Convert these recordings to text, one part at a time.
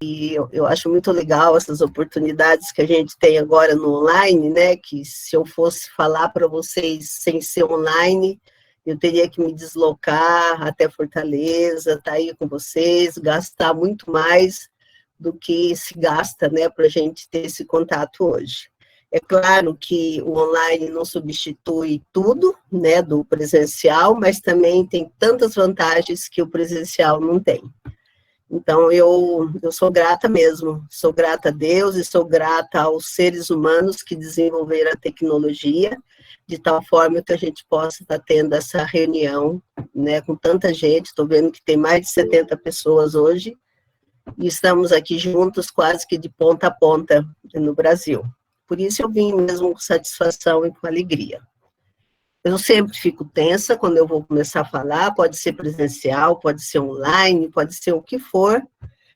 E eu acho muito legal essas oportunidades que a gente tem agora no online, né? Que se eu fosse falar para vocês sem ser online, eu teria que me deslocar até Fortaleza, estar aí com vocês, gastar muito mais do que se gasta, né, para a gente ter esse contato hoje. É claro que o online não substitui tudo, né, do presencial, mas também tem tantas vantagens que o presencial não tem. Então, eu sou grata mesmo, sou grata a Deus e sou grata aos seres humanos que desenvolveram a tecnologia, de tal forma que a gente possa estar tendo essa reunião, né, com tanta gente. Estou vendo que tem mais de 70 pessoas hoje, e estamos aqui juntos quase que de ponta a ponta no Brasil. Por isso eu vim mesmo com satisfação e com alegria. Eu sempre fico tensa quando eu vou começar a falar, pode ser presencial, pode ser online, pode ser o que for,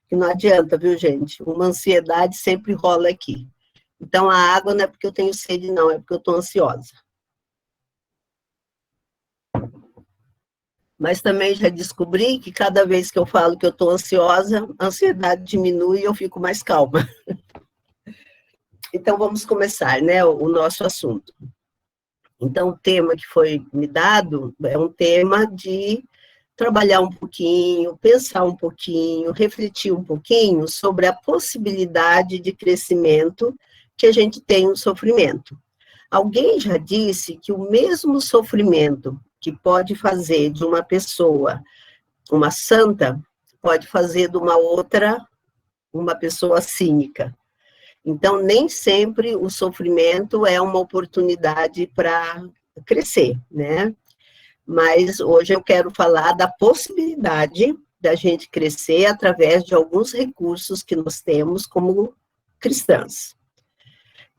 que não adianta, viu, gente? Uma ansiedade sempre rola aqui. Então, a água não é porque eu tenho sede, não, é porque eu estou ansiosa. Mas também já descobri que cada vez que eu falo que eu estou ansiosa, a ansiedade diminui e eu fico mais calma. Então, vamos começar, né, o nosso assunto. Então, o tema que foi me dado é um tema de trabalhar um pouquinho, pensar um pouquinho, refletir um pouquinho sobre a possibilidade de crescimento que a gente tem no sofrimento. Alguém já disse que o mesmo sofrimento que pode fazer de uma pessoa uma santa, pode fazer de uma outra uma pessoa cínica. Então, nem sempre o sofrimento é uma oportunidade para crescer, né? Mas hoje eu quero falar da possibilidade da gente crescer através de alguns recursos que nós temos como cristãs.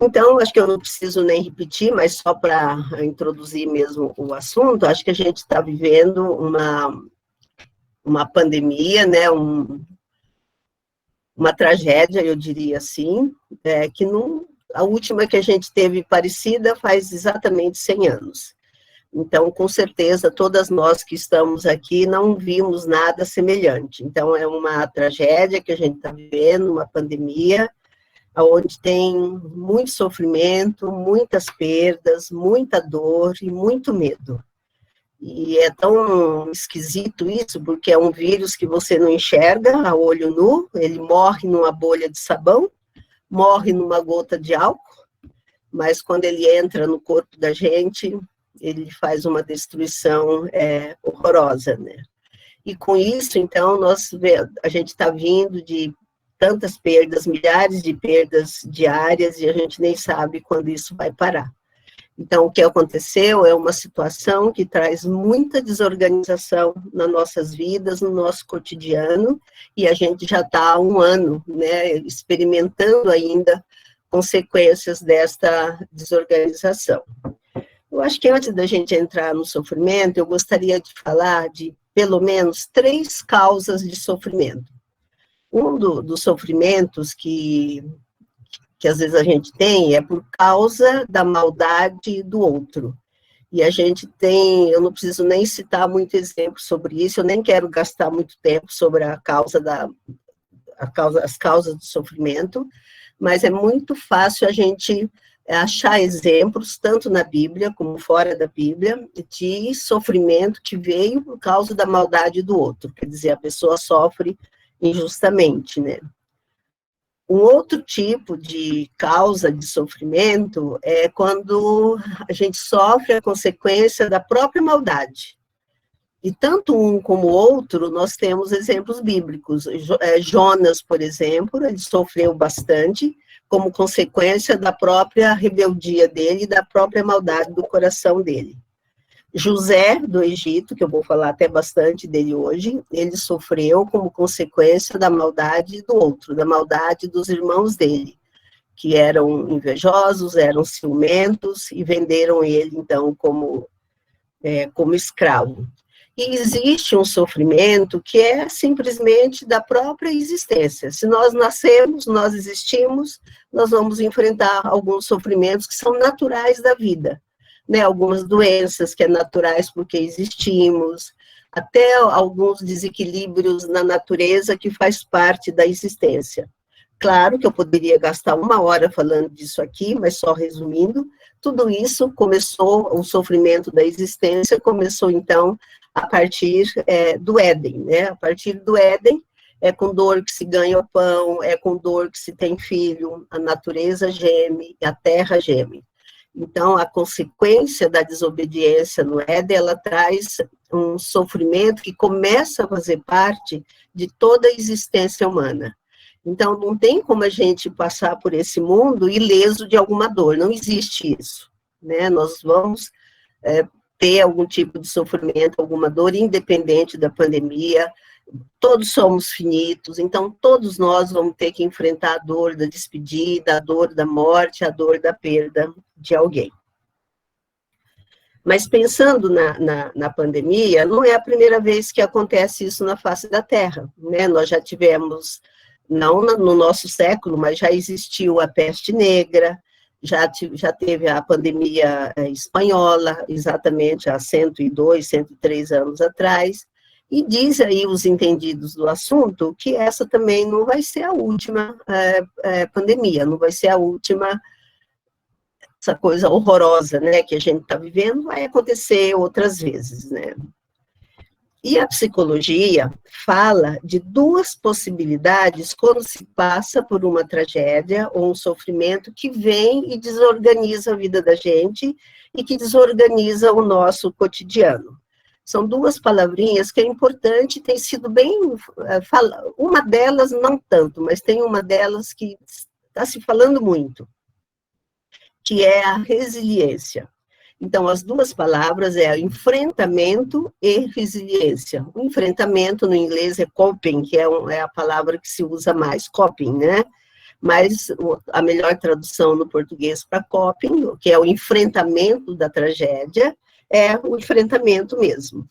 Então, acho que eu não preciso nem repetir, mas só para introduzir mesmo o assunto, acho que a gente está vivendo uma pandemia, né, uma tragédia, eu diria assim, que não, a última que a gente teve parecida faz exatamente 100 anos. Então, com certeza, todas nós que estamos aqui não vimos nada semelhante. Então, é uma tragédia que a gente está vivendo, uma pandemia, onde tem muito sofrimento, muitas perdas, muita dor e muito medo. E é tão esquisito isso, porque é um vírus que você não enxerga a olho nu, ele morre numa bolha de sabão, morre numa gota de álcool, mas quando ele entra no corpo da gente, ele faz uma destruição horrorosa, né? E com isso, então, a gente está vindo de tantas perdas, milhares de perdas diárias, e a gente nem sabe quando isso vai parar. Então, o que aconteceu é uma situação que traz muita desorganização nas nossas vidas, no nosso cotidiano, e a gente já está há um ano, né, experimentando ainda consequências desta desorganização. Eu acho que antes da gente entrar no sofrimento, eu gostaria de falar de pelo menos 3 causas de sofrimento. Um dos sofrimentos que às vezes a gente tem é por causa da maldade do outro. E a gente tem, eu não preciso nem citar muito exemplo sobre isso, eu nem quero gastar muito tempo sobre as causas do sofrimento, mas é muito fácil a gente achar exemplos, tanto na Bíblia como fora da Bíblia, de sofrimento que veio por causa da maldade do outro, quer dizer, a pessoa sofre injustamente, né? Um outro tipo de causa de sofrimento é quando a gente sofre a consequência da própria maldade. E tanto um como o outro, nós temos exemplos bíblicos. Jonas, por exemplo, ele sofreu bastante como consequência da própria rebeldia dele, da própria maldade do coração dele. José, do Egito, que eu vou falar até bastante dele hoje, ele sofreu como consequência da maldade do outro, da maldade dos irmãos dele, que eram invejosos, eram ciumentos e venderam ele, então, como escravo. E existe um sofrimento que é simplesmente da própria existência. Se nós nascemos, nós existimos, nós vamos enfrentar alguns sofrimentos que são naturais da vida. Né, algumas doenças que é naturais porque existimos, até alguns desequilíbrios na natureza que faz parte da existência. Claro que eu poderia gastar 1 hora falando disso aqui, mas só resumindo, tudo isso começou, o sofrimento da existência começou, então, a partir do Éden, né? A partir do Éden, é com dor que se ganha o pão, é com dor que se tem filho, a natureza geme, a terra geme. Então, a consequência da desobediência no Éden, ela traz um sofrimento que começa a fazer parte de toda a existência humana. Então, não tem como a gente passar por esse mundo ileso de alguma dor, não existe isso, né? Nós vamos ter algum tipo de sofrimento, alguma dor, independente da pandemia, todos somos finitos, então todos nós vamos ter que enfrentar a dor da despedida, a dor da morte, a dor da perda de alguém. Mas pensando na pandemia, não é a primeira vez que acontece isso na face da Terra, né? Nós já tivemos, não no nosso século, mas já existiu a peste negra, já teve a pandemia espanhola, exatamente há 102, 103 anos atrás, e diz aí os entendidos do assunto que essa também não vai ser a última pandemia, não vai ser a última, essa coisa horrorosa, né, que a gente está vivendo, vai acontecer outras vezes, né. E a psicologia fala de 2 possibilidades quando se passa por uma tragédia ou um sofrimento que vem e desorganiza a vida da gente e que desorganiza o nosso cotidiano. São 2 palavrinhas que é importante, tem sido bem, uma delas não tanto, mas tem uma delas que está se falando muito, que é a resiliência. Então, as 2 palavras é enfrentamento e resiliência. O enfrentamento, no inglês, é coping, que é a palavra que se usa mais, coping, né? Mas a melhor tradução no português para coping, que é o enfrentamento da tragédia, é o enfrentamento mesmo.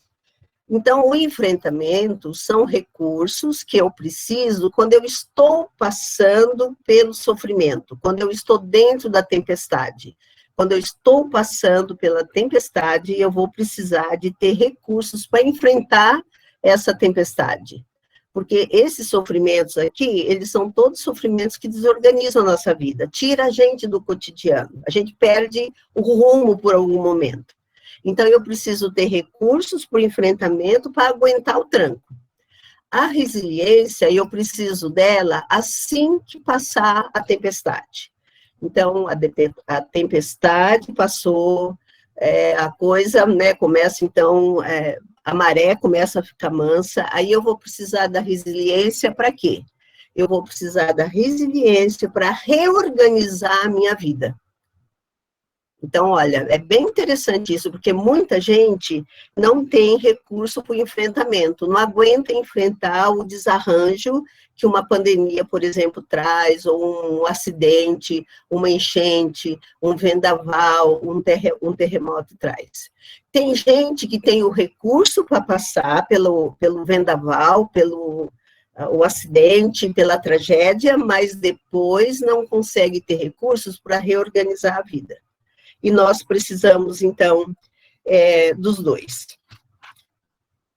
Então, o enfrentamento são recursos que eu preciso quando eu estou passando pelo sofrimento, quando eu estou dentro da tempestade. Quando eu estou passando pela tempestade, eu vou precisar de ter recursos para enfrentar essa tempestade. Porque esses sofrimentos aqui, eles são todos sofrimentos que desorganizam a nossa vida, tira a gente do cotidiano, a gente perde o rumo por algum momento. Então, eu preciso ter recursos para o enfrentamento para aguentar o tranco. A resiliência, eu preciso dela assim que passar a tempestade. Então, a tempestade passou, a coisa, né, começa, então, a maré começa a ficar mansa, aí eu vou precisar da resiliência para quê? Eu vou precisar da resiliência para reorganizar a minha vida. Então, olha, é bem interessante isso, porque muita gente não tem recurso para o enfrentamento, não aguenta enfrentar o desarranjo que uma pandemia, por exemplo, traz, ou um acidente, uma enchente, um vendaval, um terremoto traz. Tem gente que tem o recurso para passar pelo vendaval, pelo o acidente, pela tragédia, mas depois não consegue ter recursos para reorganizar a vida. E nós precisamos, então, dos 2.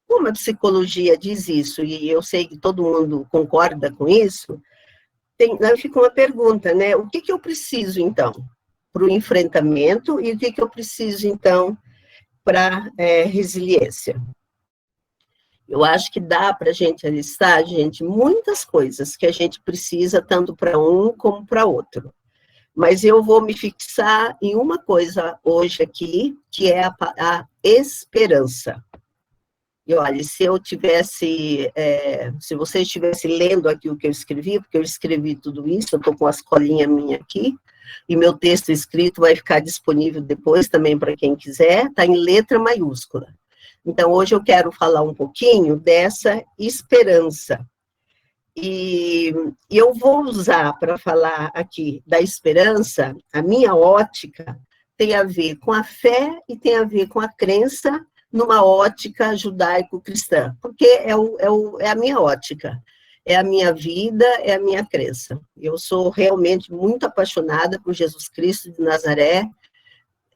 Como a psicologia diz isso, e eu sei que todo mundo concorda com isso, aí fica uma pergunta, né? O que eu preciso, então, para o enfrentamento e o que eu preciso, então, para resiliência? Eu acho que dá para a gente alistar, gente, muitas coisas que a gente precisa, tanto para um como para outro. Mas eu vou me fixar em uma coisa hoje aqui, que é a esperança. E olha, se você estivesse lendo aqui o que eu escrevi, porque eu escrevi tudo isso, eu estou com as colinhas minhas aqui, e meu texto escrito vai ficar disponível depois também para quem quiser, está em letra maiúscula. Então, hoje eu quero falar um pouquinho dessa esperança. E eu vou usar para falar aqui da esperança, a minha ótica tem a ver com a fé e tem a ver com a crença numa ótica judaico-cristã, porque é a minha ótica, é a minha vida, é a minha crença. Eu sou realmente muito apaixonada por Jesus Cristo de Nazaré,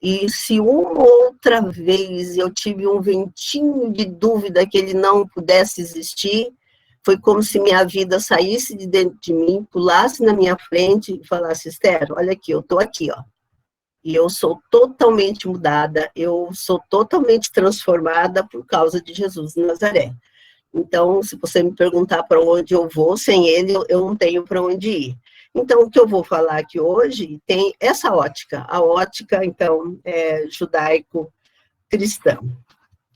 E se uma outra vez eu tive um ventinho de dúvida que ele não pudesse existir, foi como se minha vida saísse de dentro de mim, pulasse na minha frente e falasse, Esther, olha aqui, eu estou aqui, ó. E eu sou totalmente mudada, eu sou totalmente transformada por causa de Jesus de Nazaré. Então, se você me perguntar para onde eu vou, sem ele, eu não tenho para onde ir. Então, o que eu vou falar aqui hoje tem essa ótica, a ótica, então, judaico-cristã.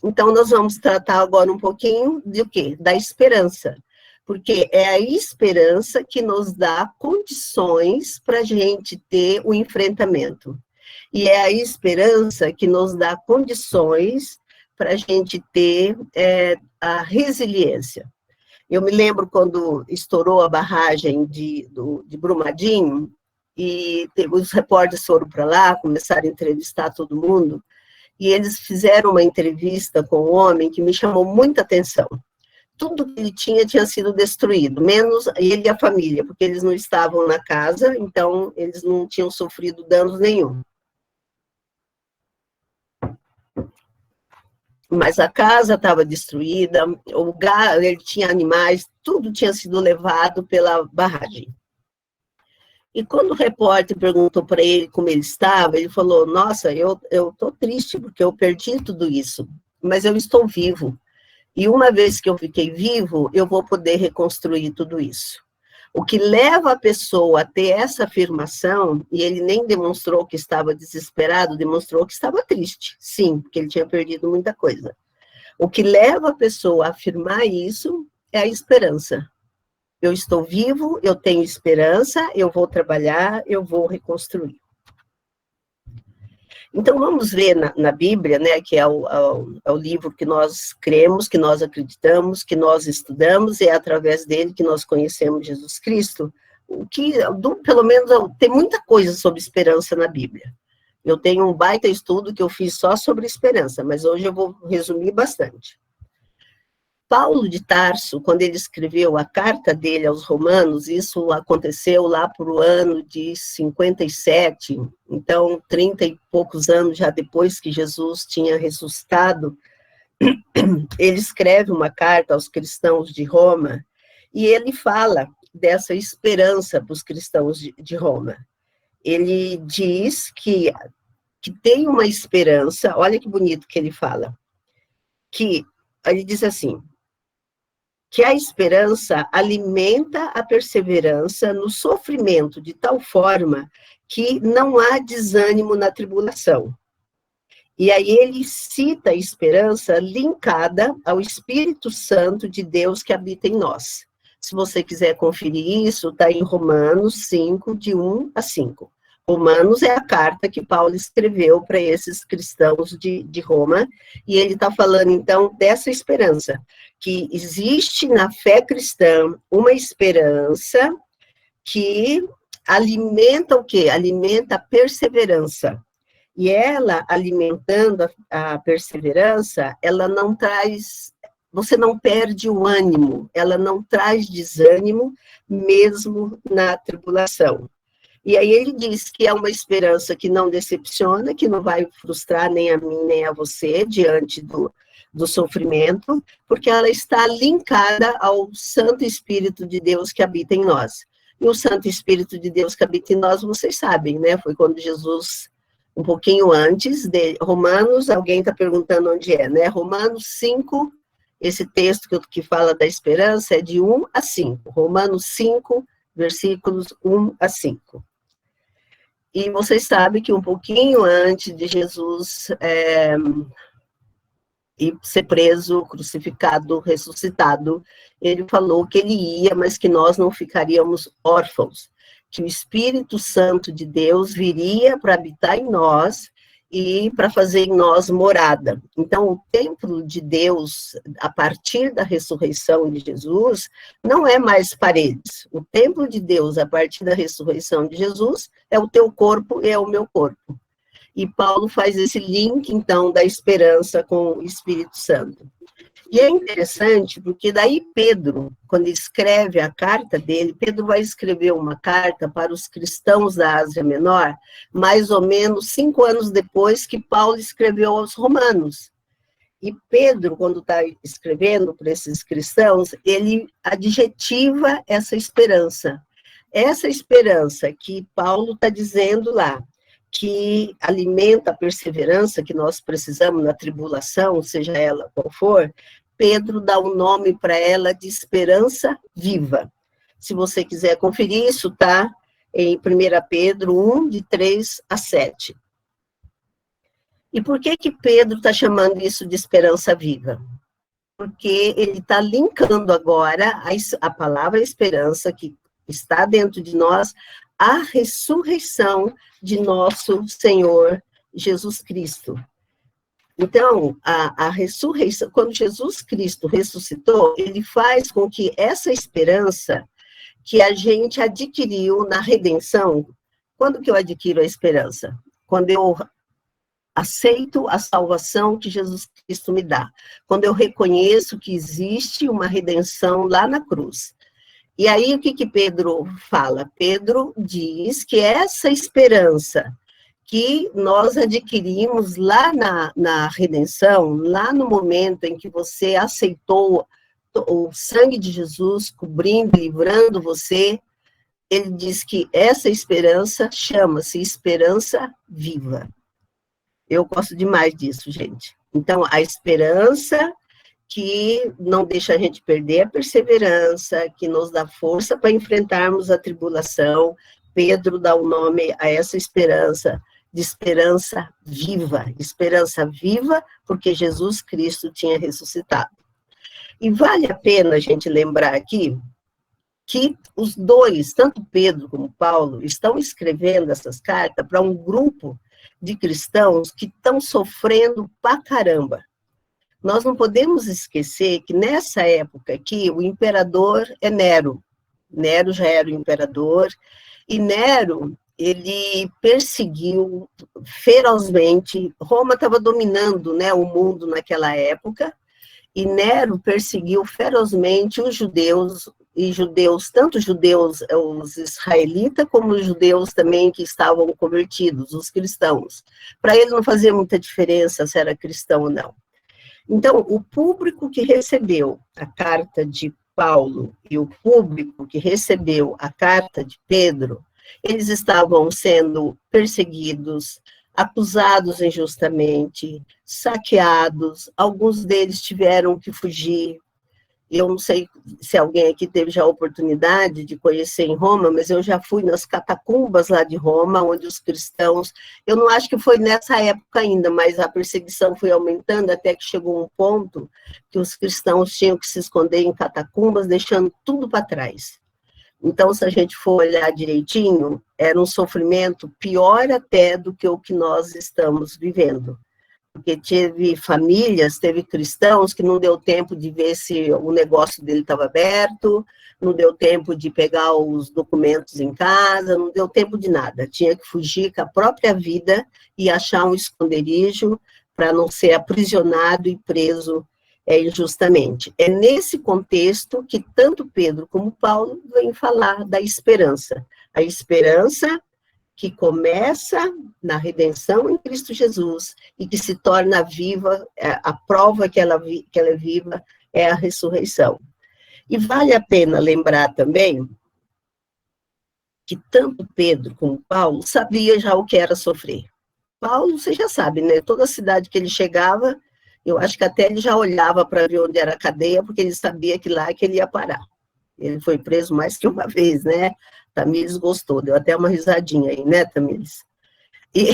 Então, nós vamos tratar agora um pouquinho de quê? Da esperança. Porque é a esperança que nos dá condições para a gente ter o enfrentamento. E é a esperança que nos dá condições para a gente ter a resiliência. Eu me lembro quando estourou a barragem de Brumadinho, e os repórteres foram para lá, começaram a entrevistar todo mundo, e eles fizeram uma entrevista com um homem que me chamou muita atenção. Tudo que ele tinha sido destruído, menos ele e a família, porque eles não estavam na casa, então eles não tinham sofrido danos nenhum. Mas a casa estava destruída, o lugar, ele tinha animais, tudo tinha sido levado pela barragem. E quando o repórter perguntou para ele como ele estava, ele falou, nossa, eu estou triste porque eu perdi tudo isso, mas eu estou vivo. E uma vez que eu fiquei vivo, eu vou poder reconstruir tudo isso. O que leva a pessoa a ter essa afirmação, e ele nem demonstrou que estava desesperado, demonstrou que estava triste, sim, porque ele tinha perdido muita coisa. O que leva a pessoa a afirmar isso é a esperança. Eu estou vivo, eu tenho esperança, eu vou trabalhar, eu vou reconstruir. Então, vamos ver na Bíblia, né, que é o livro que nós cremos, que nós acreditamos, que nós estudamos, e é através dele que nós conhecemos Jesus Cristo, pelo menos, tem muita coisa sobre esperança na Bíblia. Eu tenho um baita estudo que eu fiz só sobre esperança, mas hoje eu vou resumir bastante. Paulo de Tarso, quando ele escreveu a carta dele aos Romanos, isso aconteceu lá para o ano de 57, então 30 e poucos anos já depois que Jesus tinha ressuscitado, ele escreve uma carta aos cristãos de Roma, e ele fala dessa esperança para os cristãos de Roma. Ele diz que tem uma esperança, olha que bonito que ele fala, que ele diz assim, que a esperança alimenta a perseverança no sofrimento de tal forma que não há desânimo na tribulação. E aí ele cita a esperança linkada ao Espírito Santo de Deus que habita em nós. Se você quiser conferir isso, está em Romanos 5, de 1 a 5. Romanos é a carta que Paulo escreveu para esses cristãos de Roma, e ele está falando, então, dessa esperança, que existe na fé cristã uma esperança que alimenta o quê? Alimenta a perseverança. E ela, alimentando a perseverança, ela não traz, você não perde o ânimo, ela não traz desânimo, mesmo na tribulação. E aí ele diz que é uma esperança que não decepciona, que não vai frustrar nem a mim, nem a você, diante do sofrimento, porque ela está linkada ao Santo Espírito de Deus que habita em nós. E o Santo Espírito de Deus que habita em nós, vocês sabem, né? Foi quando Jesus, um pouquinho antes de Romanos, alguém está perguntando onde é, né? Romanos 5, esse texto que fala da esperança é de 1 a 5. Romanos 5, versículos 1 a 5. E vocês sabem que um pouquinho antes de Jesus ser preso, crucificado, ressuscitado, ele falou que ele ia, mas que nós não ficaríamos órfãos, que o Espírito Santo de Deus viria para habitar em nós e para fazer em nós morada. Então, o templo de Deus, a partir da ressurreição de Jesus, não é mais paredes. O templo de Deus, a partir da ressurreição de Jesus, é o teu corpo e é o meu corpo. E Paulo faz esse link, então, da esperança com o Espírito Santo. E é interessante, porque daí Pedro, quando escreve a carta dele, Pedro vai escrever uma carta para os cristãos da Ásia Menor, mais ou menos 5 anos depois que Paulo escreveu aos Romanos. E Pedro, quando está escrevendo para esses cristãos, ele adjetiva essa esperança. Essa esperança que Paulo está dizendo lá, que alimenta a perseverança que nós precisamos na tribulação, seja ela qual for, Pedro dá um nome para ela de esperança viva. Se você quiser conferir, isso está em 1 Pedro 1, de 3 a 7. E por que Pedro está chamando isso de esperança viva? Porque ele está linkando agora a palavra esperança, que está dentro de nós, à ressurreição de nosso Senhor Jesus Cristo. Então, a ressurreição, quando Jesus Cristo ressuscitou, ele faz com que essa esperança que a gente adquiriu na redenção, quando que eu adquiro a esperança? Quando eu aceito a salvação que Jesus Cristo me dá, quando eu reconheço que existe uma redenção lá na cruz. E aí, o que Pedro fala? Pedro diz que essa esperança que nós adquirimos lá na redenção, lá no momento em que você aceitou o sangue de Jesus cobrindo, livrando você, ele diz que essa esperança chama-se esperança viva. Eu gosto demais disso, gente. Então, a esperança que não deixa a gente perder a perseverança, que nos dá força para enfrentarmos a tribulação. Pedro dá o nome a essa esperança de esperança viva, porque Jesus Cristo tinha ressuscitado. E vale a pena a gente lembrar aqui que os dois, tanto Pedro como Paulo, estão escrevendo essas cartas para um grupo de cristãos que estão sofrendo pra caramba. Nós não podemos esquecer que nessa época aqui, o imperador é Nero. Nero já era o imperador, e Nero, ele perseguiu ferozmente, Roma estava dominando, né, o mundo naquela época, e Nero perseguiu ferozmente os judeus, e judeus, tanto judeus, os israelitas, como os judeus também que estavam convertidos, os cristãos. Para ele não fazia muita diferença se era cristão ou não. Então, o público que recebeu a carta de Paulo e o público que recebeu a carta de Pedro, eles estavam sendo perseguidos, acusados injustamente, saqueados, alguns deles tiveram que fugir. Eu não sei se alguém aqui teve já a oportunidade de conhecer em Roma, mas eu já fui nas catacumbas lá de Roma, onde os cristãos, eu não acho que foi nessa época ainda, mas a perseguição foi aumentando até que chegou um ponto que os cristãos tinham que se esconder em catacumbas, deixando tudo para trás. Então, se a gente for olhar direitinho, era um sofrimento pior até do que o que nós estamos vivendo. Porque teve famílias, teve cristãos que não deu tempo de ver se o negócio dele estava aberto, não deu tempo de pegar os documentos em casa, não deu tempo de nada. Tinha que fugir com a própria vida e achar um esconderijo para não ser aprisionado e preso injustamente. É nesse contexto que tanto Pedro como Paulo vêm falar da esperança. A esperança que começa na redenção em Cristo Jesus e que se torna viva, a prova que ela é viva é a ressurreição. E vale a pena lembrar também que tanto Pedro como Paulo sabia já o que era sofrer. Paulo, você já sabe, né? Toda cidade que ele chegava, eu acho que até ele já olhava para ver onde era a cadeia, porque ele sabia que lá que ele ia parar. Ele foi preso mais que uma vez, né? Tamires gostou, deu até uma risadinha aí, né, Tamires? E,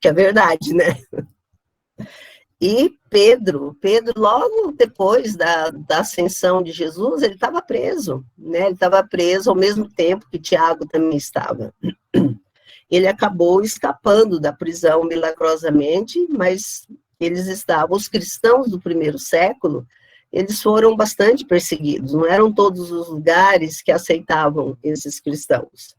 que é verdade, né? E Pedro, logo depois da ascensão de Jesus, ele estava preso, né? Ele estava preso ao mesmo tempo que Tiago também estava. Ele acabou escapando da prisão milagrosamente, mas eles estavam, os cristãos do primeiro século, eles foram bastante perseguidos, não eram todos os lugares que aceitavam esses cristãos.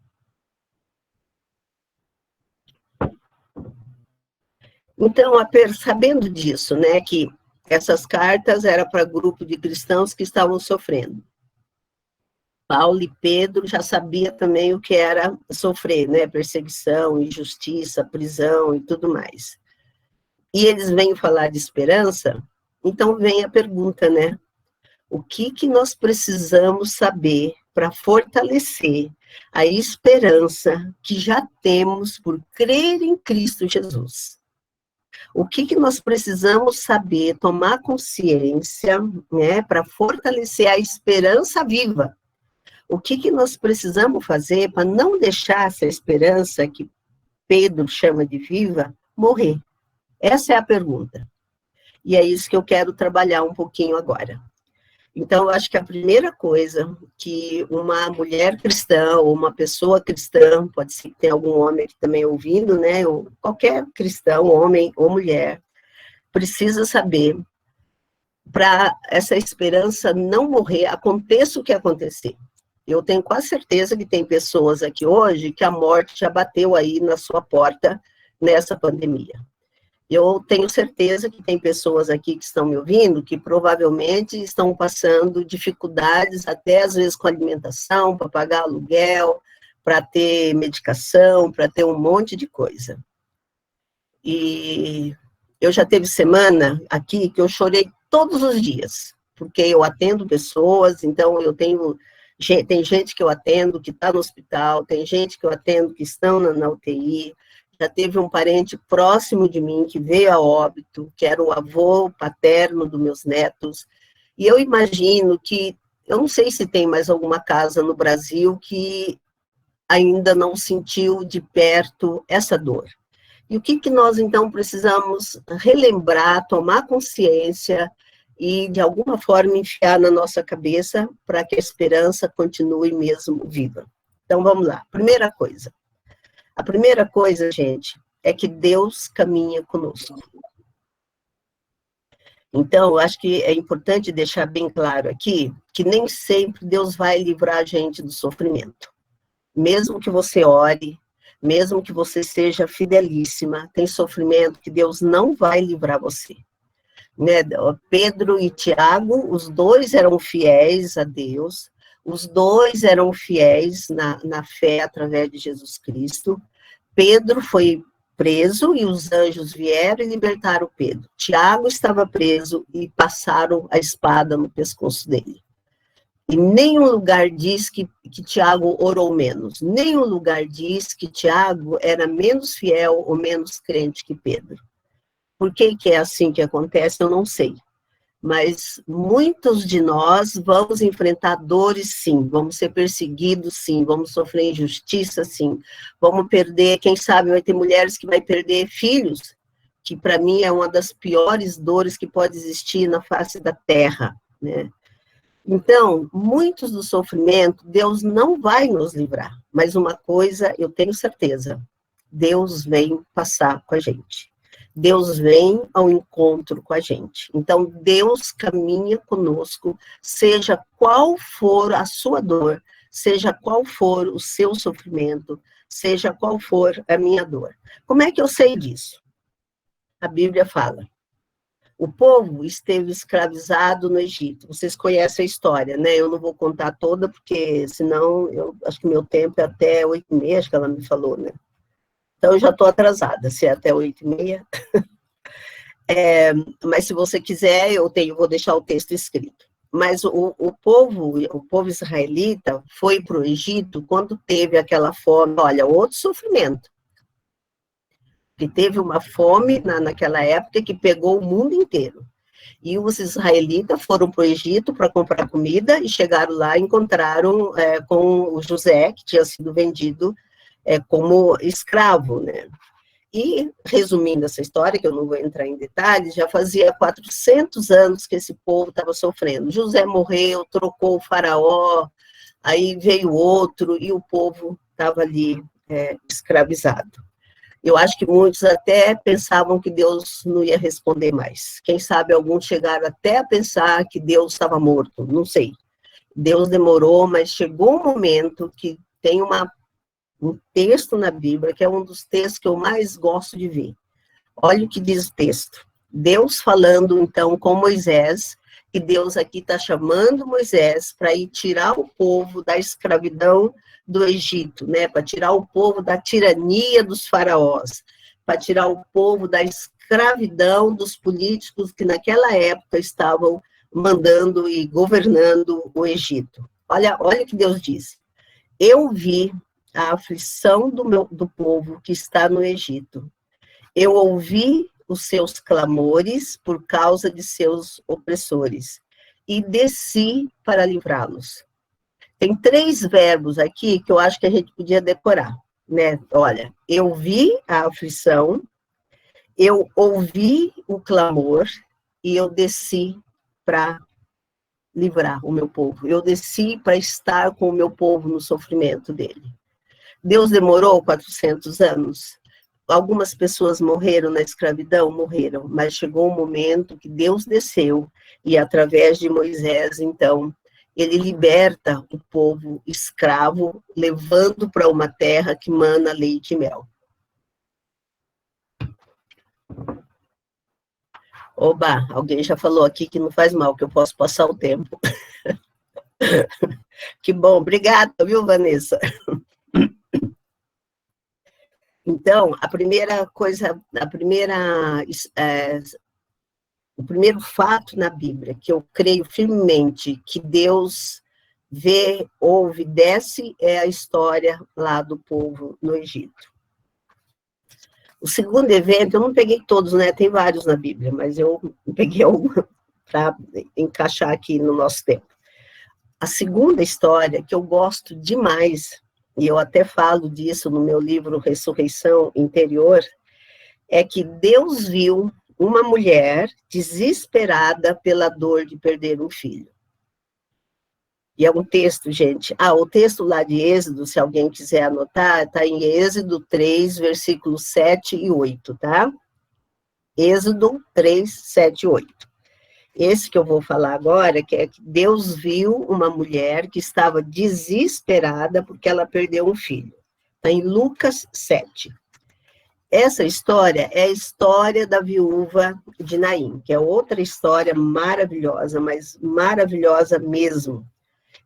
Então, sabendo disso, né, que Essas cartas eram para grupo de cristãos que estavam sofrendo. Paulo e Pedro já sabia também o que era sofrer, né? Perseguição, injustiça, prisão e tudo mais. E eles vêm falar de esperança, então vem a pergunta, né? O que nós precisamos saber para fortalecer a esperança que já temos por crer em Cristo Jesus? O que nós precisamos saber, tomar consciência, né, para fortalecer a esperança viva? O que nós precisamos fazer para não deixar essa esperança que Pedro chama de viva morrer? Essa é a pergunta. E é isso que eu quero trabalhar um pouquinho agora. Então, eu acho que a primeira coisa que uma mulher cristã, ou uma pessoa cristã, pode ser que tenha algum homem aqui também ouvindo, né, ou qualquer cristão, homem ou mulher, precisa saber, para essa esperança não morrer, aconteça o que acontecer. Eu tenho quase certeza que tem pessoas aqui hoje que a morte já bateu aí na sua porta nessa pandemia. Eu tenho certeza que tem pessoas aqui que estão me ouvindo que provavelmente estão passando dificuldades, até às vezes com alimentação, para pagar aluguel, para ter medicação, para ter um monte de coisa. E eu já teve semana aqui que eu chorei todos os dias, porque eu atendo pessoas, então tem gente que eu atendo que está no hospital, tem gente que eu atendo que estão na UTI. Já teve um parente próximo de mim que veio a óbito, que era o avô paterno dos meus netos, e eu imagino que, eu não sei se tem mais alguma casa no Brasil que ainda não sentiu de perto essa dor. E o que nós, então, precisamos relembrar, tomar consciência e, de alguma forma, enfiar na nossa cabeça para que a esperança continue mesmo viva. Então, vamos lá. Primeira coisa. A primeira coisa, gente, é que Deus caminha conosco. Então, eu acho que é importante deixar bem claro aqui que nem sempre Deus vai livrar a gente do sofrimento. Mesmo que você ore, mesmo que você seja fidelíssima, tem sofrimento que Deus não vai livrar você. Né? Pedro e Tiago, os dois eram fiéis a Deus, os dois eram fiéis na fé através de Jesus Cristo. Pedro foi preso e os anjos vieram e libertaram Pedro. Tiago estava preso e passaram a espada no pescoço dele. E nenhum lugar diz que Tiago orou menos. Nenhum lugar diz que Tiago era menos fiel ou menos crente que Pedro. Por que é assim que acontece, eu não sei. Mas muitos de nós vamos enfrentar dores, sim, vamos ser perseguidos, sim, vamos sofrer injustiça, sim, vamos perder, quem sabe vai ter mulheres que vai perder filhos, que para mim é uma das piores dores que pode existir na face da terra, né? Então, muitos do sofrimento, Deus não vai nos livrar, mas uma coisa eu tenho certeza, Deus vem passar com a gente. Deus vem ao encontro com a gente. Então, Deus caminha conosco, seja qual for a sua dor, seja qual for o seu sofrimento, seja qual for a minha dor. Como é que eu sei disso? A Bíblia fala. O povo esteve escravizado no Egito. Vocês conhecem a história, né? Eu não vou contar toda, porque senão, eu acho que meu tempo é até 8h30, acho que ela me falou, né? Então, eu já estou atrasada, se é até 8h30. Mas se você quiser, vou deixar o texto escrito. Mas o povo israelita foi para o Egito quando teve aquela fome, olha, outro sofrimento. Que teve uma fome naquela época que pegou o mundo inteiro. E os israelitas foram para o Egito para comprar comida e chegaram lá e encontraram com o José, que tinha sido vendido como escravo, né? E, resumindo essa história, que eu não vou entrar em detalhes, já fazia 400 anos que esse povo estava sofrendo. José morreu, trocou o faraó, aí veio outro, e o povo estava ali escravizado. Eu acho que muitos até pensavam que Deus não ia responder mais. Quem sabe alguns chegaram até a pensar que Deus estava morto, não sei. Deus demorou, mas chegou um momento que tem um texto na Bíblia, que é um dos textos que eu mais gosto de ver. Olha o que diz o texto. Deus falando, então, com Moisés, que Deus aqui está chamando Moisés para ir tirar o povo da escravidão do Egito, né? Para tirar o povo da tirania dos faraós, para tirar o povo da escravidão dos políticos que naquela época estavam mandando e governando o Egito. Olha o que Deus diz. Eu vi a aflição do povo que está no Egito. Eu ouvi os seus clamores por causa de seus opressores e desci para livrá-los. Tem 3 verbos aqui que eu acho que a gente podia decorar, né? Olha, eu vi a aflição, eu ouvi o clamor e eu desci para livrar o meu povo. Eu desci para estar com o meu povo no sofrimento dele. Deus demorou 400 anos. Algumas pessoas morreram na escravidão, morreram, mas chegou um momento que Deus desceu e através de Moisés, então, ele liberta o povo escravo, levando para uma terra que mana leite e mel. Oba, alguém já falou aqui que não faz mal, que eu posso passar o tempo. Que bom, obrigada, viu, Vanessa? Então, o primeiro fato na Bíblia, que eu creio firmemente que Deus vê, ouve, desce, é a história lá do povo no Egito. O segundo evento, eu não peguei todos, né? Tem vários na Bíblia, mas eu peguei algum para encaixar aqui no nosso tempo. A segunda história, que eu gosto demais, e eu até falo disso no meu livro Ressurreição Interior, é que Deus viu uma mulher desesperada pela dor de perder um filho. E é um texto, gente. O texto lá de Êxodo, se alguém quiser anotar, está em Êxodo 3, versículos 7 e 8, tá? Êxodo 3, 7 e 8. Esse que eu vou falar agora, que é que Deus viu uma mulher que estava desesperada porque ela perdeu um filho. Está em Lucas 7. Essa história é a história da viúva de Naim, que é outra história maravilhosa, mas maravilhosa mesmo.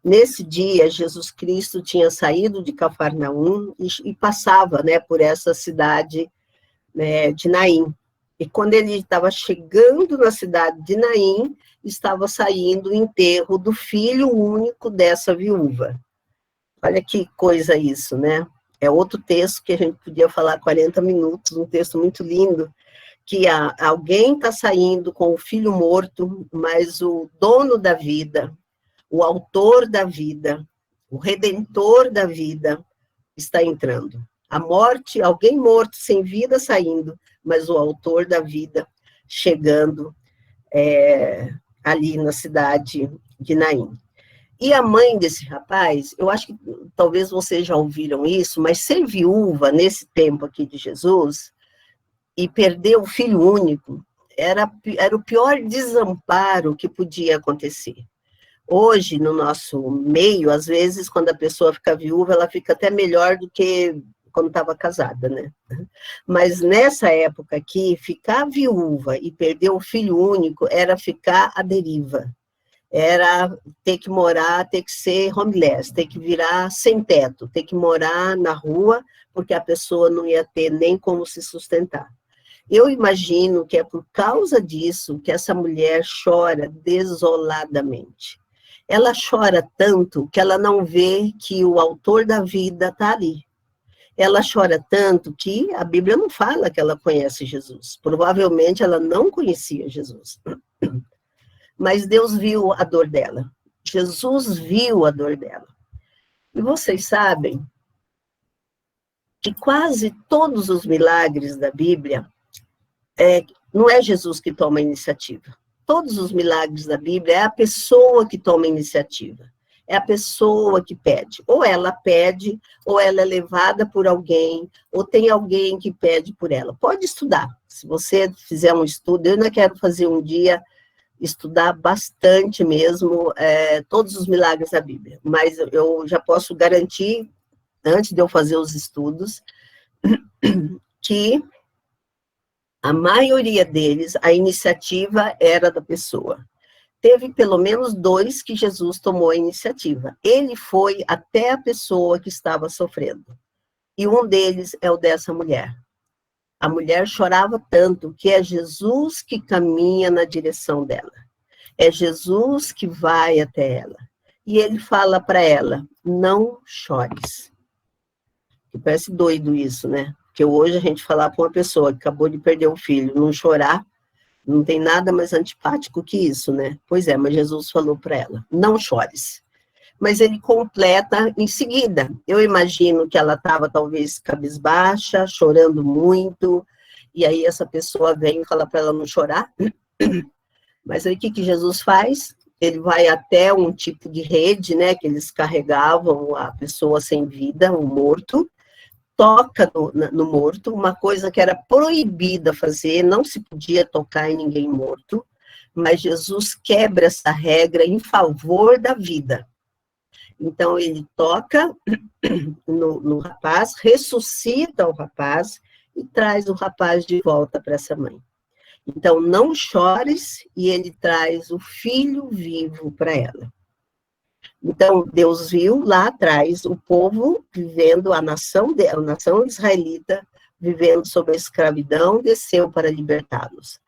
Nesse dia, Jesus Cristo tinha saído de Cafarnaum e passava, né, por essa cidade, né, de Naim. E quando ele estava chegando na cidade de Naim, estava saindo o enterro do filho único dessa viúva. Olha que coisa isso, né? É outro texto que a gente podia falar 40 minutos, um texto muito lindo, que alguém está saindo com o filho morto, mas o dono da vida, o autor da vida, o redentor da vida, está entrando. A morte, alguém morto, sem vida saindo, mas o autor da vida chegando ali na cidade de Naim. E a mãe desse rapaz, eu acho que talvez vocês já ouviram isso, mas ser viúva nesse tempo aqui de Jesus e perder o filho único era o pior desamparo que podia acontecer. Hoje, no nosso meio, às vezes, quando a pessoa fica viúva, ela fica até melhor do que quando estava casada, né? Mas nessa época aqui, ficar viúva e perder o filho único era ficar à deriva. Era ter que morar, ter que ser homeless, ter que virar sem teto, ter que morar na rua, porque a pessoa não ia ter nem como se sustentar. Eu imagino que é por causa disso que essa mulher chora desoladamente. Ela chora tanto que ela não vê que o autor da vida está ali. Ela chora tanto que a Bíblia não fala que ela conhece Jesus. Provavelmente ela não conhecia Jesus. Mas Deus viu a dor dela. Jesus viu a dor dela. E vocês sabem que quase todos os milagres da Bíblia, não é Jesus que toma a iniciativa. Todos os milagres da Bíblia é a pessoa que toma a iniciativa. É a pessoa que pede. Ou ela pede, ou ela é levada por alguém, ou tem alguém que pede por ela. Pode estudar. Se você fizer um estudo, eu ainda quero fazer um dia, estudar bastante mesmo, todos os milagres da Bíblia. Mas eu já posso garantir, antes de eu fazer os estudos, que A maioria deles, a iniciativa era da pessoa. Teve pelo menos 2 que Jesus tomou a iniciativa. Ele foi até a pessoa que estava sofrendo. E um deles é o dessa mulher. A mulher chorava tanto que é Jesus que caminha na direção dela. É Jesus que vai até ela. E ele fala para ela, não chores. Que parece doido isso, né? Porque hoje a gente falar para uma pessoa que acabou de perder um filho, não chorar, não tem nada mais antipático que isso, né? Pois é, mas Jesus falou para ela, não chores. Mas ele completa em seguida. Eu imagino que ela estava talvez cabisbaixa, chorando muito, e aí essa pessoa vem e fala para ela não chorar. Mas aí o que Jesus faz? Ele vai até um tipo de rede, né, que eles carregavam a pessoa sem vida, o morto, toca no morto, uma coisa que era proibida fazer, não se podia tocar em ninguém morto, mas Jesus quebra essa regra em favor da vida. Então, ele toca no rapaz, ressuscita o rapaz e traz o rapaz de volta para essa mãe. Então, não chores, e ele traz o filho vivo para ela. Então, Deus viu lá atrás o povo vivendo, a nação israelita, vivendo sob a escravidão, desceu para libertá-los.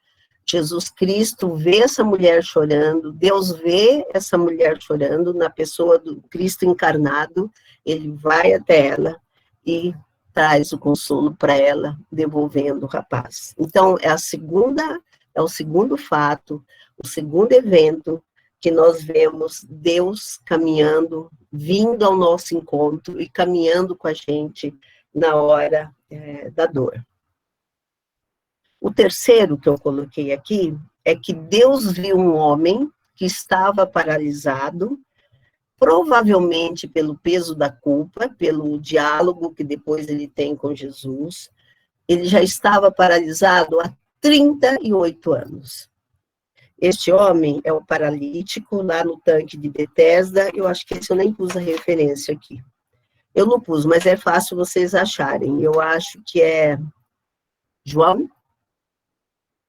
Jesus Cristo vê essa mulher chorando, Deus vê essa mulher chorando na pessoa do Cristo encarnado, ele vai até ela e traz o consolo para ela, devolvendo o rapaz. Então, é o segundo fato, o segundo evento que nós vemos Deus caminhando, vindo ao nosso encontro e caminhando com a gente na hora da dor. O terceiro que eu coloquei aqui é que Deus viu um homem que estava paralisado, provavelmente pelo peso da culpa, pelo diálogo que depois ele tem com Jesus. Ele já estava paralisado há 38 anos. Este homem é o paralítico lá no tanque de Betesda. Eu acho que esse eu nem pus a referência aqui. Eu não pus, mas é fácil vocês acharem. Eu acho que é João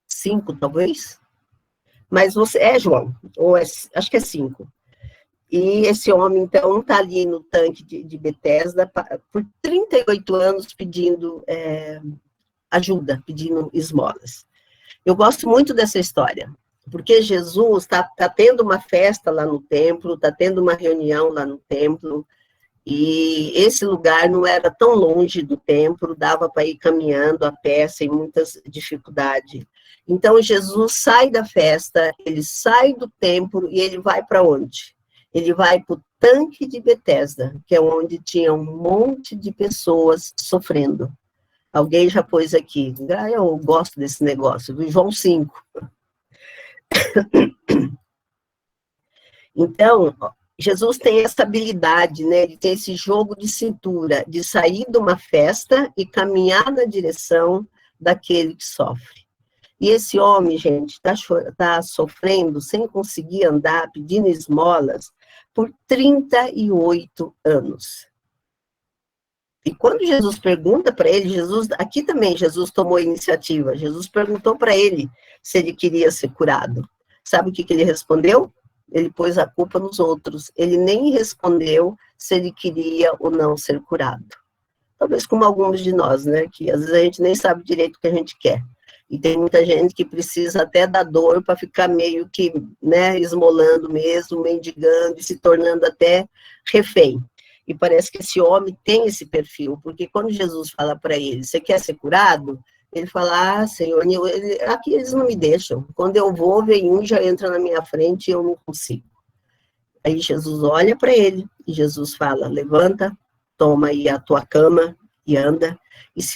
5, talvez. Mas você é João, ou acho que é 5. E esse homem, então, está ali no tanque de Betesda por 38 anos pedindo ajuda, pedindo esmolas. Eu gosto muito dessa história, porque Jesus está tendo uma festa lá no templo, está tendo uma reunião lá no templo, e esse lugar não era tão longe do templo, dava para ir caminhando a pé, sem muitas dificuldades. Então, Jesus sai da festa, ele sai do templo e ele vai para onde? Ele vai para o tanque de Betesda, que é onde tinha um monte de pessoas sofrendo. Alguém já pôs aqui, eu gosto desse negócio, do João 5. Então, Jesus tem essa habilidade, né? Ele tem esse jogo de cintura, de sair de uma festa e caminhar na direção daquele que sofre. E esse homem, gente, está sofrendo sem conseguir andar, pedindo esmolas, por 38 anos. E quando Jesus pergunta para ele, aqui também Jesus tomou a iniciativa, Jesus perguntou para ele se ele queria ser curado. Sabe o que ele respondeu? Ele pôs a culpa nos outros. Ele nem respondeu se ele queria ou não ser curado. Talvez como alguns de nós, né? Que às vezes a gente nem sabe direito o que a gente quer. E tem muita gente que precisa até da dor para ficar meio que, né, esmolando mesmo, mendigando e se tornando até refém. E parece que esse homem tem esse perfil, porque quando Jesus fala para ele, você quer ser curado? Ele fala, Senhor, aqui eles não me deixam. Quando eu vou, vem um, já entra na minha frente e eu não consigo. Aí Jesus olha para ele e Jesus fala, levanta, toma aí a tua cama e anda.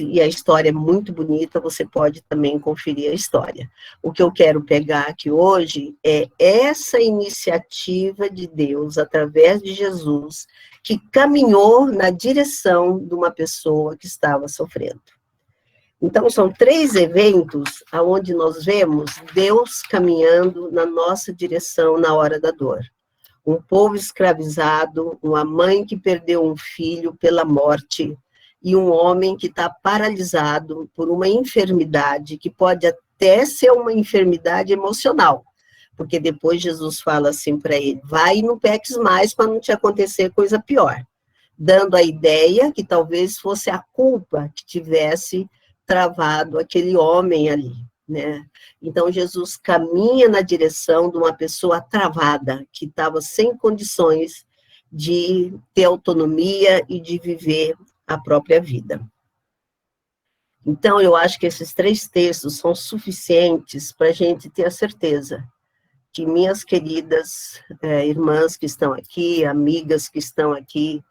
E a história é muito bonita, você pode também conferir a história. O que eu quero pegar aqui hoje é essa iniciativa de Deus, através de Jesus, que caminhou na direção de uma pessoa que estava sofrendo. Então, são 3 eventos onde nós vemos Deus caminhando na nossa direção na hora da dor. Um povo escravizado, uma mãe que perdeu um filho pela morte, e um homem que está paralisado por uma enfermidade, que pode até ser uma enfermidade emocional, porque depois Jesus fala assim para ele, vai e não peques mais para não te acontecer coisa pior, dando a ideia que talvez fosse a culpa que tivesse travado aquele homem ali, né? Então, Jesus caminha na direção de uma pessoa travada, que estava sem condições de ter autonomia e de viver a própria vida. Então, eu acho que esses 3 textos são suficientes para a gente ter a certeza que minhas queridas irmãs que estão aqui, amigas que estão aqui,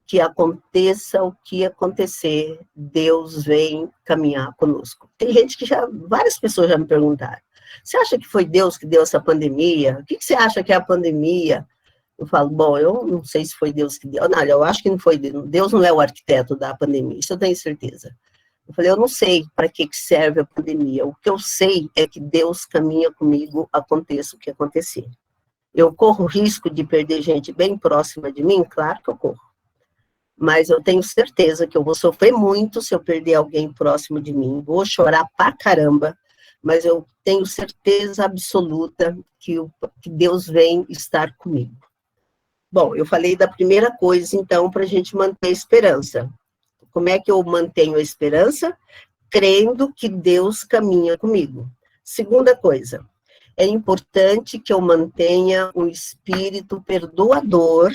que aconteça o que acontecer, Deus vem caminhar conosco. Tem gente que várias pessoas já me perguntaram, você acha que foi Deus que deu essa pandemia? O que você acha que é a pandemia? Eu falo, bom, eu não sei se foi Deus que deu. Não, eu acho que não foi Deus. Deus não é o arquiteto da pandemia, isso eu tenho certeza. Eu falei, eu não sei para que serve a pandemia. O que eu sei é que Deus caminha comigo, aconteça o que acontecer. Eu corro risco de perder gente bem próxima de mim? Claro que eu corro. Mas eu tenho certeza que eu vou sofrer muito se eu perder alguém próximo de mim. Vou chorar pra caramba, mas eu tenho certeza absoluta que Deus vem estar comigo. Bom, eu falei da primeira coisa, então, para a gente manter a esperança. Como é que eu mantenho a esperança? Crendo que Deus caminha comigo. Segunda coisa, é importante que eu mantenha um espírito perdoador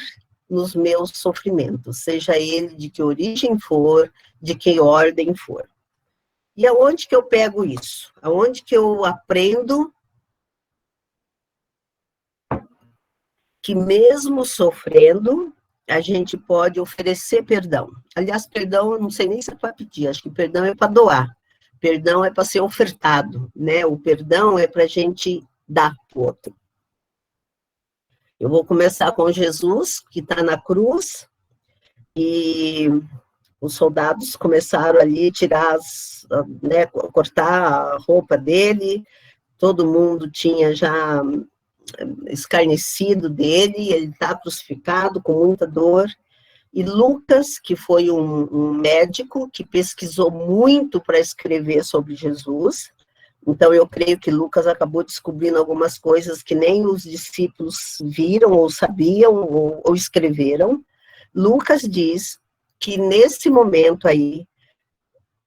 nos meus sofrimentos, seja ele de que origem for, de que ordem for. E aonde que eu pego isso? Aonde que eu aprendo que mesmo sofrendo, a gente pode oferecer perdão. Aliás, perdão, eu não sei nem se é para pedir, acho que perdão é para doar. Perdão é para ser ofertado, né? O perdão é para a gente dar para o outro. Eu vou começar com Jesus, que está na cruz, e os soldados começaram ali a tirar, né, cortar a roupa dele, todo mundo tinha já escarnecido dele, ele está crucificado com muita dor, e Lucas, que foi um médico que pesquisou muito para escrever sobre Jesus, então eu creio que Lucas acabou descobrindo algumas coisas que nem os discípulos viram, ou sabiam, ou escreveram. Lucas diz que nesse momento aí,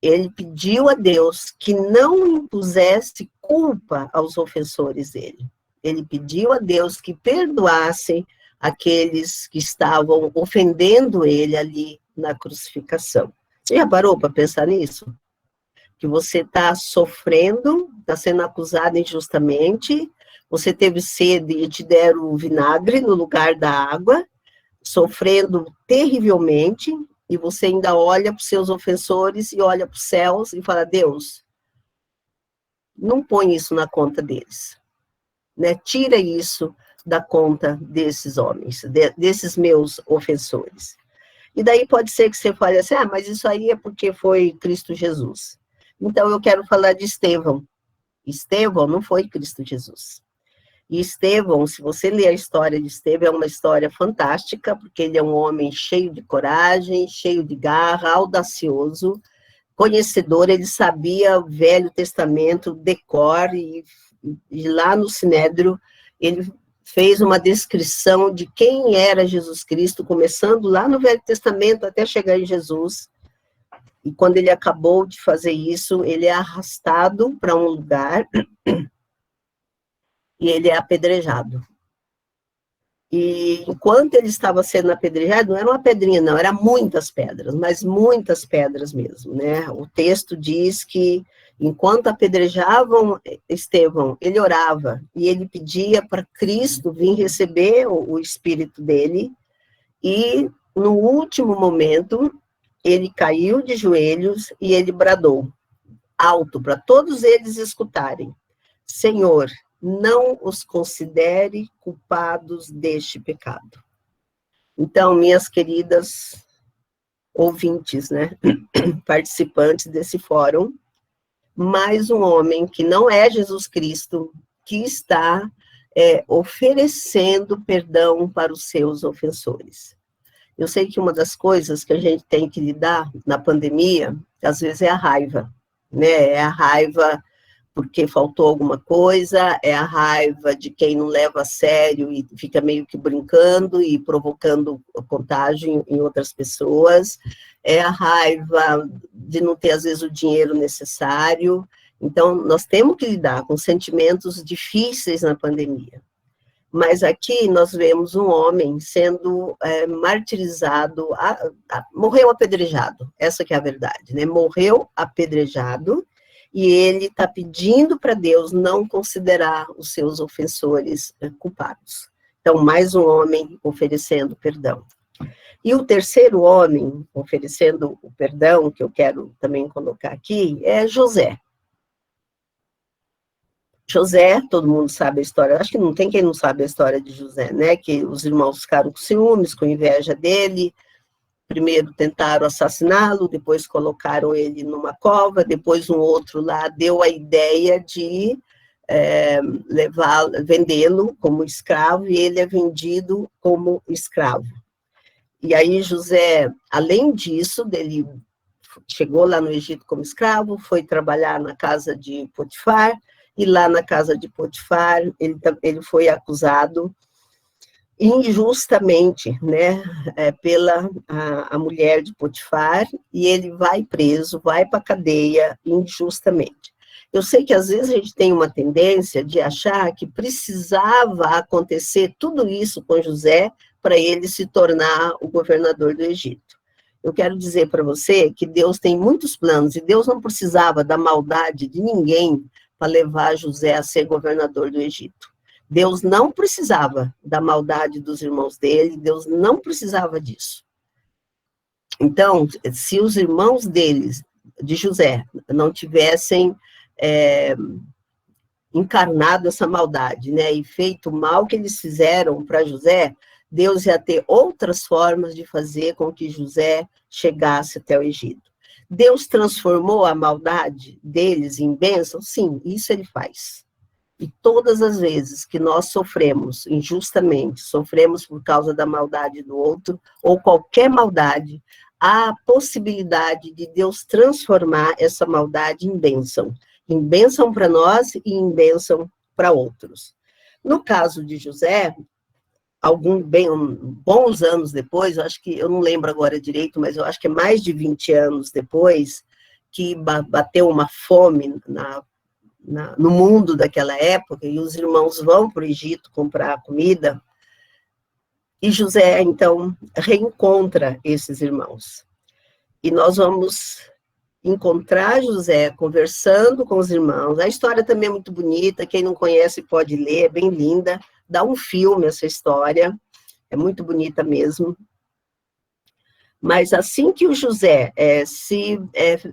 ele pediu a Deus que não impusesse culpa aos ofensores dele. Ele pediu a Deus que perdoasse aqueles que estavam ofendendo ele ali na crucificação. Você já parou para pensar nisso? Que você está sofrendo, está sendo acusado injustamente, você teve sede e te deram vinagre no lugar da água, sofrendo terrivelmente, e você ainda olha para os seus ofensores e olha para os céus e fala, Deus, não põe isso na conta deles. Né? Tira isso da conta desses homens, desses meus ofensores. E daí pode ser que você fale assim, mas isso aí é porque foi Cristo Jesus. Então eu quero falar de Estevão. Estevão não foi Cristo Jesus. E Estevão, se você ler a história de Estevão, é uma história fantástica, porque ele é um homem cheio de coragem, cheio de garra, audacioso, conhecedor, ele sabia o Velho Testamento de cor, e lá no Sinédrio, ele fez uma descrição de quem era Jesus Cristo, começando lá no Velho Testamento até chegar em Jesus. E quando ele acabou de fazer isso, ele é arrastado para um lugar e ele é apedrejado. E enquanto ele estava sendo apedrejado, não era uma pedrinha, não, eram muitas pedras, mas muitas pedras mesmo, né? O texto diz que enquanto apedrejavam Estevão, ele orava e ele pedia para Cristo vir receber o espírito dele, e no último momento ele caiu de joelhos e ele bradou alto para todos eles escutarem: Senhor, não os considere culpados deste pecado. Então, minhas queridas ouvintes, né, participantes desse fórum, mais um homem que não é Jesus Cristo, que está oferecendo perdão para os seus ofensores. Eu sei que uma das coisas que a gente tem que lidar na pandemia, às vezes, é a raiva, né? É a raiva porque faltou alguma coisa, é a raiva de quem não leva a sério e fica meio que brincando e provocando contágio em outras pessoas, é a raiva de não ter, às vezes, o dinheiro necessário. Então, nós temos que lidar com sentimentos difíceis na pandemia. Mas aqui nós vemos um homem sendo martirizado, morreu apedrejado, essa que é a verdade, né? Morreu apedrejado, e ele está pedindo para Deus não considerar os seus ofensores culpados. Então, mais um homem oferecendo perdão. E o terceiro homem oferecendo o perdão, que eu quero também colocar aqui, é José. José, todo mundo sabe a história, acho que não tem quem não sabe a história de José, né? Que os irmãos ficaram com ciúmes, com inveja dele. Primeiro tentaram assassiná-lo, depois colocaram ele numa cova, depois um outro lá deu a ideia de vendê-lo como escravo, e ele é vendido como escravo. E aí José, além disso, ele chegou lá no Egito como escravo, foi trabalhar na casa de Potifar, e lá na casa de Potifar ele foi acusado injustamente, né, pela a mulher de Potifar, e ele vai preso, vai para a cadeia injustamente. Eu sei que às vezes a gente tem uma tendência de achar que precisava acontecer tudo isso com José para ele se tornar o governador do Egito. Eu quero dizer para você que Deus tem muitos planos, e Deus não precisava da maldade de ninguém para levar José a ser governador do Egito. Deus não precisava da maldade dos irmãos dele, Deus não precisava disso. Então, se os irmãos deles, de José, não tivessem encarnado essa maldade, né, e feito o mal que eles fizeram para José, Deus ia ter outras formas de fazer com que José chegasse até o Egito. Deus transformou a maldade deles em bênção? Sim, isso ele faz. E todas as vezes que nós sofremos injustamente, sofremos por causa da maldade do outro, ou qualquer maldade, há a possibilidade de Deus transformar essa maldade em bênção para nós e em bênção para outros. No caso de José, bons anos depois, eu acho que, eu não lembro agora direito, mas eu acho que é mais de 20 anos depois, que bateu uma fome no mundo daquela época, e os irmãos vão para o Egito comprar comida, e José, então, reencontra esses irmãos. E nós vamos encontrar José conversando com os irmãos. A história também é muito bonita, quem não conhece pode ler, é bem linda, dá um filme essa história, é muito bonita mesmo. Mas assim que o José se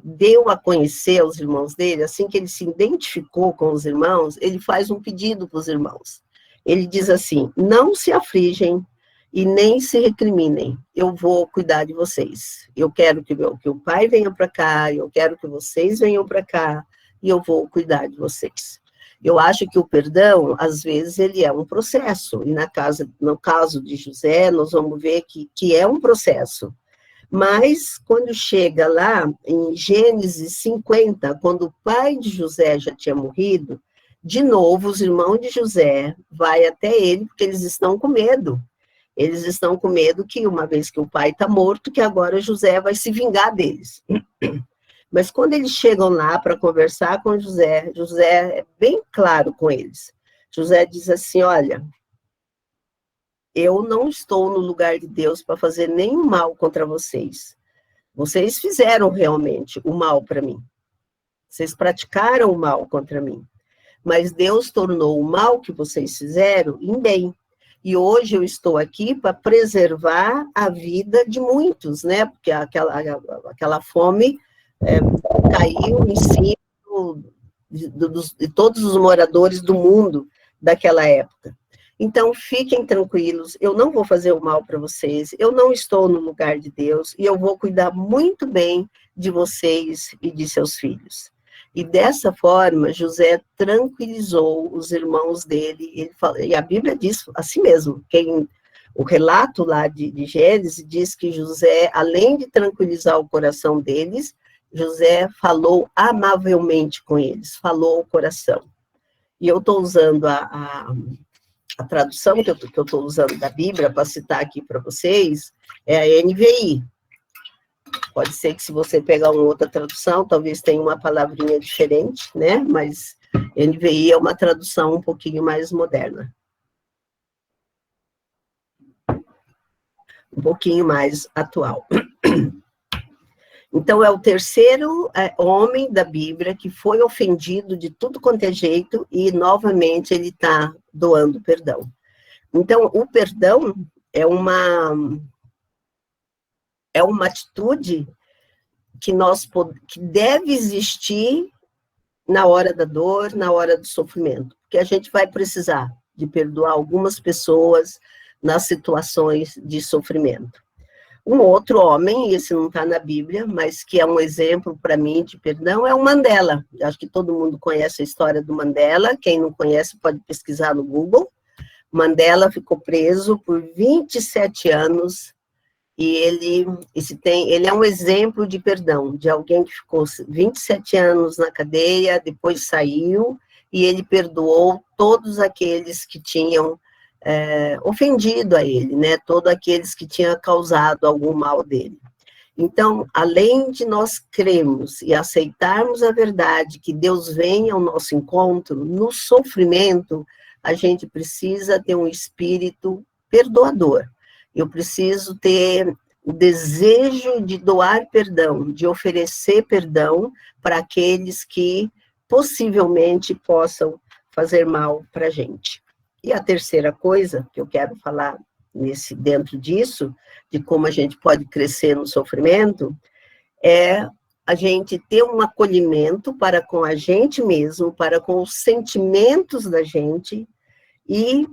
deu a conhecer aos irmãos dele, assim que ele se identificou com os irmãos, ele faz um pedido para os irmãos. Ele diz assim: não se afligem e nem se recriminem, eu vou cuidar de vocês. Eu quero que o pai venha para cá, eu quero que vocês venham para cá, e eu vou cuidar de vocês. Eu acho que o perdão, às vezes, ele é um processo, e no caso de José, nós vamos ver que é um processo. Mas, quando chega lá, em Gênesis 50, quando o pai de José já tinha morrido, de novo, os irmãos de José vai até ele, porque eles estão com medo. Eles estão com medo que, uma vez que o pai está morto, que agora José vai se vingar deles. Mas quando eles chegam lá para conversar com José, José é bem claro com eles. José diz assim: olha, eu não estou no lugar de Deus para fazer nenhum mal contra vocês. Vocês fizeram realmente o mal para mim. Vocês praticaram o mal contra mim. Mas Deus tornou o mal que vocês fizeram em bem. E hoje eu estou aqui para preservar a vida de muitos, né? Porque aquela fome caiu em cima de todos os moradores do mundo daquela época. Então, fiquem tranquilos, eu não vou fazer o mal para vocês, eu não estou no lugar de Deus, e eu vou cuidar muito bem de vocês e de seus filhos. E dessa forma, José tranquilizou os irmãos dele, e a Bíblia diz assim mesmo, O relato lá de Gênesis diz que José, além de tranquilizar o coração deles, José falou amavelmente com eles, falou ao coração. E eu estou usando a tradução que eu estou usando da Bíblia, para citar aqui para vocês, é a NVI. Pode ser que se você pegar uma outra tradução, talvez tenha uma palavrinha diferente, né? Mas NVI é uma tradução um pouquinho mais moderna. Um pouquinho mais atual. Então, é o terceiro homem da Bíblia que foi ofendido de tudo quanto é jeito e, novamente, ele está doando perdão. Então, o perdão é uma atitude que deve existir na hora da dor, na hora do sofrimento, porque a gente vai precisar de perdoar algumas pessoas nas situações de sofrimento. Um outro homem, esse não está na Bíblia, mas que é um exemplo para mim de perdão, é o Mandela. Acho que todo mundo conhece a história do Mandela, quem não conhece pode pesquisar no Google. Mandela ficou preso por 27 anos, e ele é um exemplo de perdão, de alguém que ficou 27 anos na cadeia, depois saiu, e ele perdoou todos aqueles que tinham ofendido a ele, né? Todos aqueles que tinham causado algum mal dele. Então, além de nós crermos e aceitarmos a verdade, que Deus vem ao nosso encontro, no sofrimento, a gente precisa ter um espírito perdoador. Eu preciso ter o desejo de doar perdão, de oferecer perdão para aqueles que possivelmente possam fazer mal para a gente. E a terceira coisa que eu quero falar dentro disso, de como a gente pode crescer no sofrimento, é a gente ter um acolhimento para com a gente mesmo, para com os sentimentos da gente, e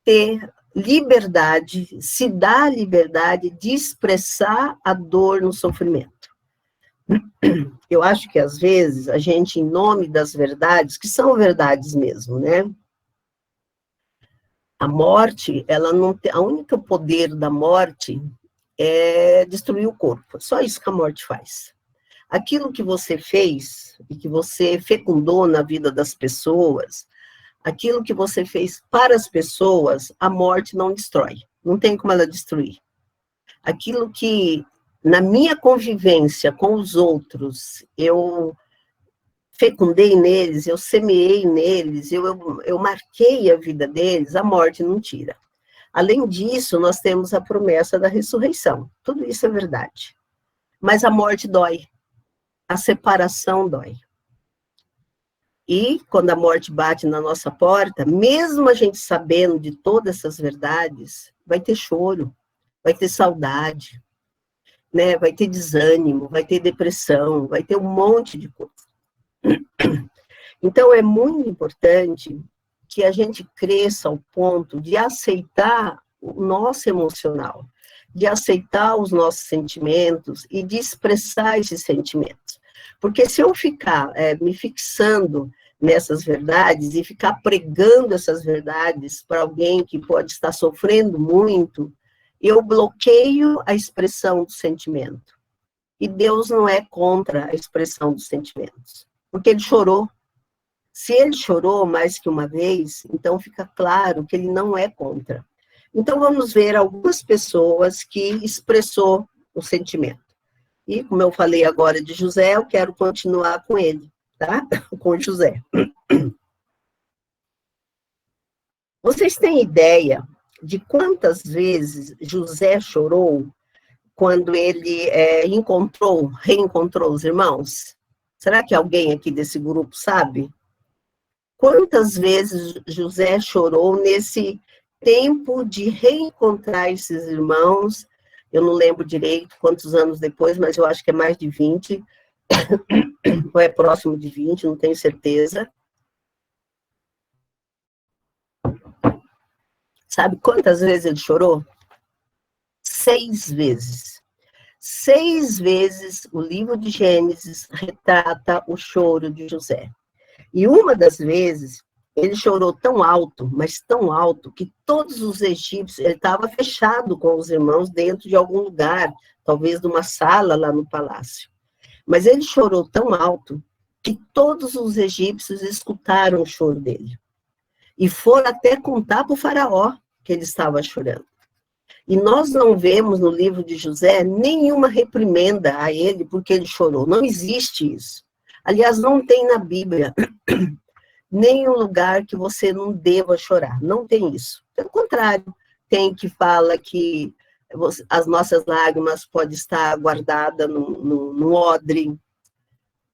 ter liberdade, se dar a liberdade de expressar a dor no sofrimento. Eu acho que, às vezes, a gente, em nome das verdades, que são verdades mesmo, né? A morte, ela não tem, a única poder da morte é destruir o corpo. Só isso que a morte faz. Aquilo que você fez e que você fecundou na vida das pessoas, aquilo que você fez para as pessoas, a morte não destrói. Não tem como ela destruir. Aquilo que, na minha convivência com os outros, eu fecundei neles, eu semeei neles, eu marquei a vida deles, a morte não tira. Além disso, nós temos a promessa da ressurreição. Tudo isso é verdade. Mas a morte dói. A separação dói. E, quando a morte bate na nossa porta, mesmo a gente sabendo de todas essas verdades, vai ter choro, vai ter saudade, né? Vai ter desânimo, vai ter depressão, vai ter um monte de coisa. Então, é muito importante que a gente cresça ao ponto de aceitar o nosso emocional, de aceitar os nossos sentimentos e de expressar esses sentimentos. Porque se eu ficar me fixando nessas verdades e ficar pregando essas verdades para alguém que pode estar sofrendo muito, eu bloqueio a expressão do sentimento. E Deus não é contra a expressão dos sentimentos, porque ele chorou. Se ele chorou mais que uma vez, então fica claro que ele não é contra. Então vamos ver algumas pessoas que expressou o sentimento. E como eu falei agora de José, eu quero continuar com ele, tá? Com José. Vocês têm ideia de quantas vezes José chorou quando ele reencontrou os irmãos? Será que alguém aqui desse grupo sabe? Quantas vezes José chorou nesse tempo de reencontrar esses irmãos? Eu não lembro direito quantos anos depois, mas eu acho que é mais de 20, ou é próximo de 20, não tenho certeza. Sabe quantas vezes ele chorou? 6 vezes. 6 vezes o livro de Gênesis retrata o choro de José. E uma das vezes Ele chorou tão alto, mas tão alto, que todos os egípcios, ele estava fechado com os irmãos dentro de algum lugar, talvez numa sala lá no palácio. Mas ele chorou tão alto que todos os egípcios escutaram o choro dele. E foram até contar para o faraó que ele estava chorando. E nós não vemos no livro de José nenhuma reprimenda a ele porque ele chorou. Não existe isso. Aliás, não tem na Bíblia nenhum lugar que você não deva chorar. Não tem isso. Pelo contrário, tem que fala que as nossas lágrimas podem estar guardadas no odre,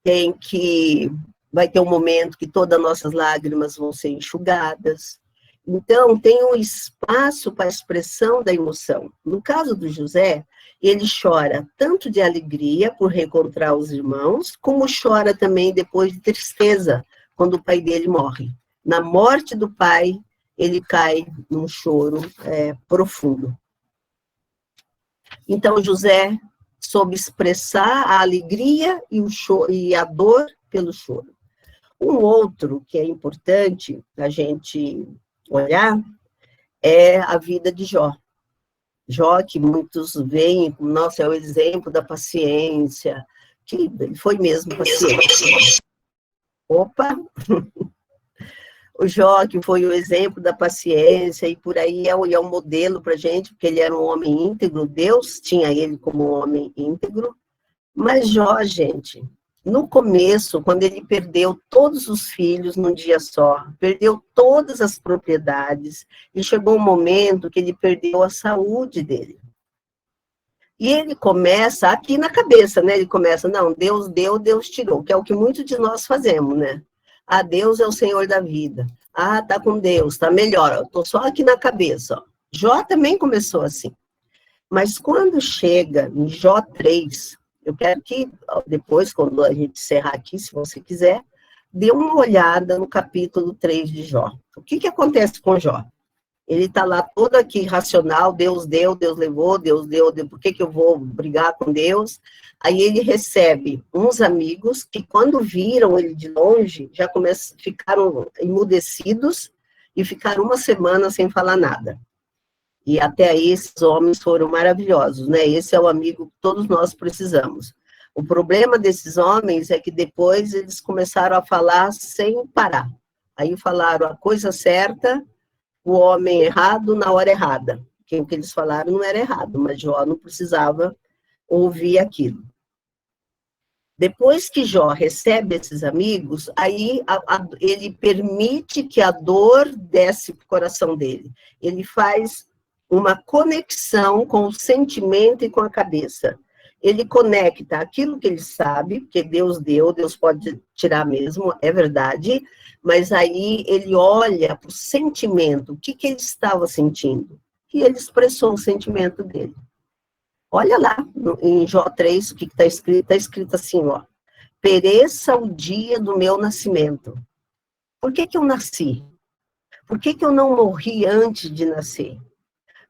tem que vai ter um momento que todas as nossas lágrimas vão ser enxugadas. Então, tem um espaço para a expressão da emoção. No caso do José, ele chora tanto de alegria por reencontrar os irmãos, como chora também depois de tristeza, quando o pai dele morre. Na morte do pai, ele cai num choro profundo. Então, José soube expressar a alegria e a dor pelo choro. Um outro que é importante a gente olhar é a vida de Jó. Jó, que muitos veem, nossa, é o exemplo da paciência, que ele foi mesmo paciente. Opa! O Jó, que foi o exemplo da paciência, e por aí é um modelo para a gente, porque ele era um homem íntegro, Deus tinha ele como um homem íntegro, mas Jó, gente, no começo, quando ele perdeu todos os filhos num dia só, perdeu todas as propriedades, e chegou um momento que ele perdeu a saúde dele. E ele começa aqui na cabeça, né? Ele começa, não, Deus deu, Deus tirou, que é o que muitos de nós fazemos, né? Ah, Deus é o Senhor da vida. Ah, tá com Deus, tá melhor. Eu tô só aqui na cabeça, ó. Jó também começou assim. Mas quando chega em Jó 3, eu quero que depois, quando a gente encerrar aqui, se você quiser, dê uma olhada no capítulo 3 de Jó. O que acontece com Jó? Ele está lá todo aqui racional, Deus deu, Deus levou, Deus deu, por que eu vou brigar com Deus? Aí ele recebe uns amigos que quando viram ele de longe, já ficaram emudecidos e ficaram uma semana sem falar nada. E até aí esses homens foram maravilhosos, né? Esse é o amigo que todos nós precisamos. O problema desses homens é que depois eles começaram a falar sem parar. Aí falaram a coisa certa, o homem errado na hora errada. Porque o que eles falaram não era errado, mas Jó não precisava ouvir aquilo. Depois que Jó recebe esses amigos, aí ele permite que a dor desce para o coração dele. Ele faz uma conexão com o sentimento e com a cabeça. Ele conecta aquilo que ele sabe, porque Deus deu, Deus pode tirar mesmo, é verdade, mas aí ele olha para o sentimento, o que ele estava sentindo, e ele expressou o sentimento dele. Olha lá, em Jó 3, o que está escrito? Está escrito assim, ó, pereça o dia do meu nascimento. Por que eu nasci? Por que eu não morri antes de nascer?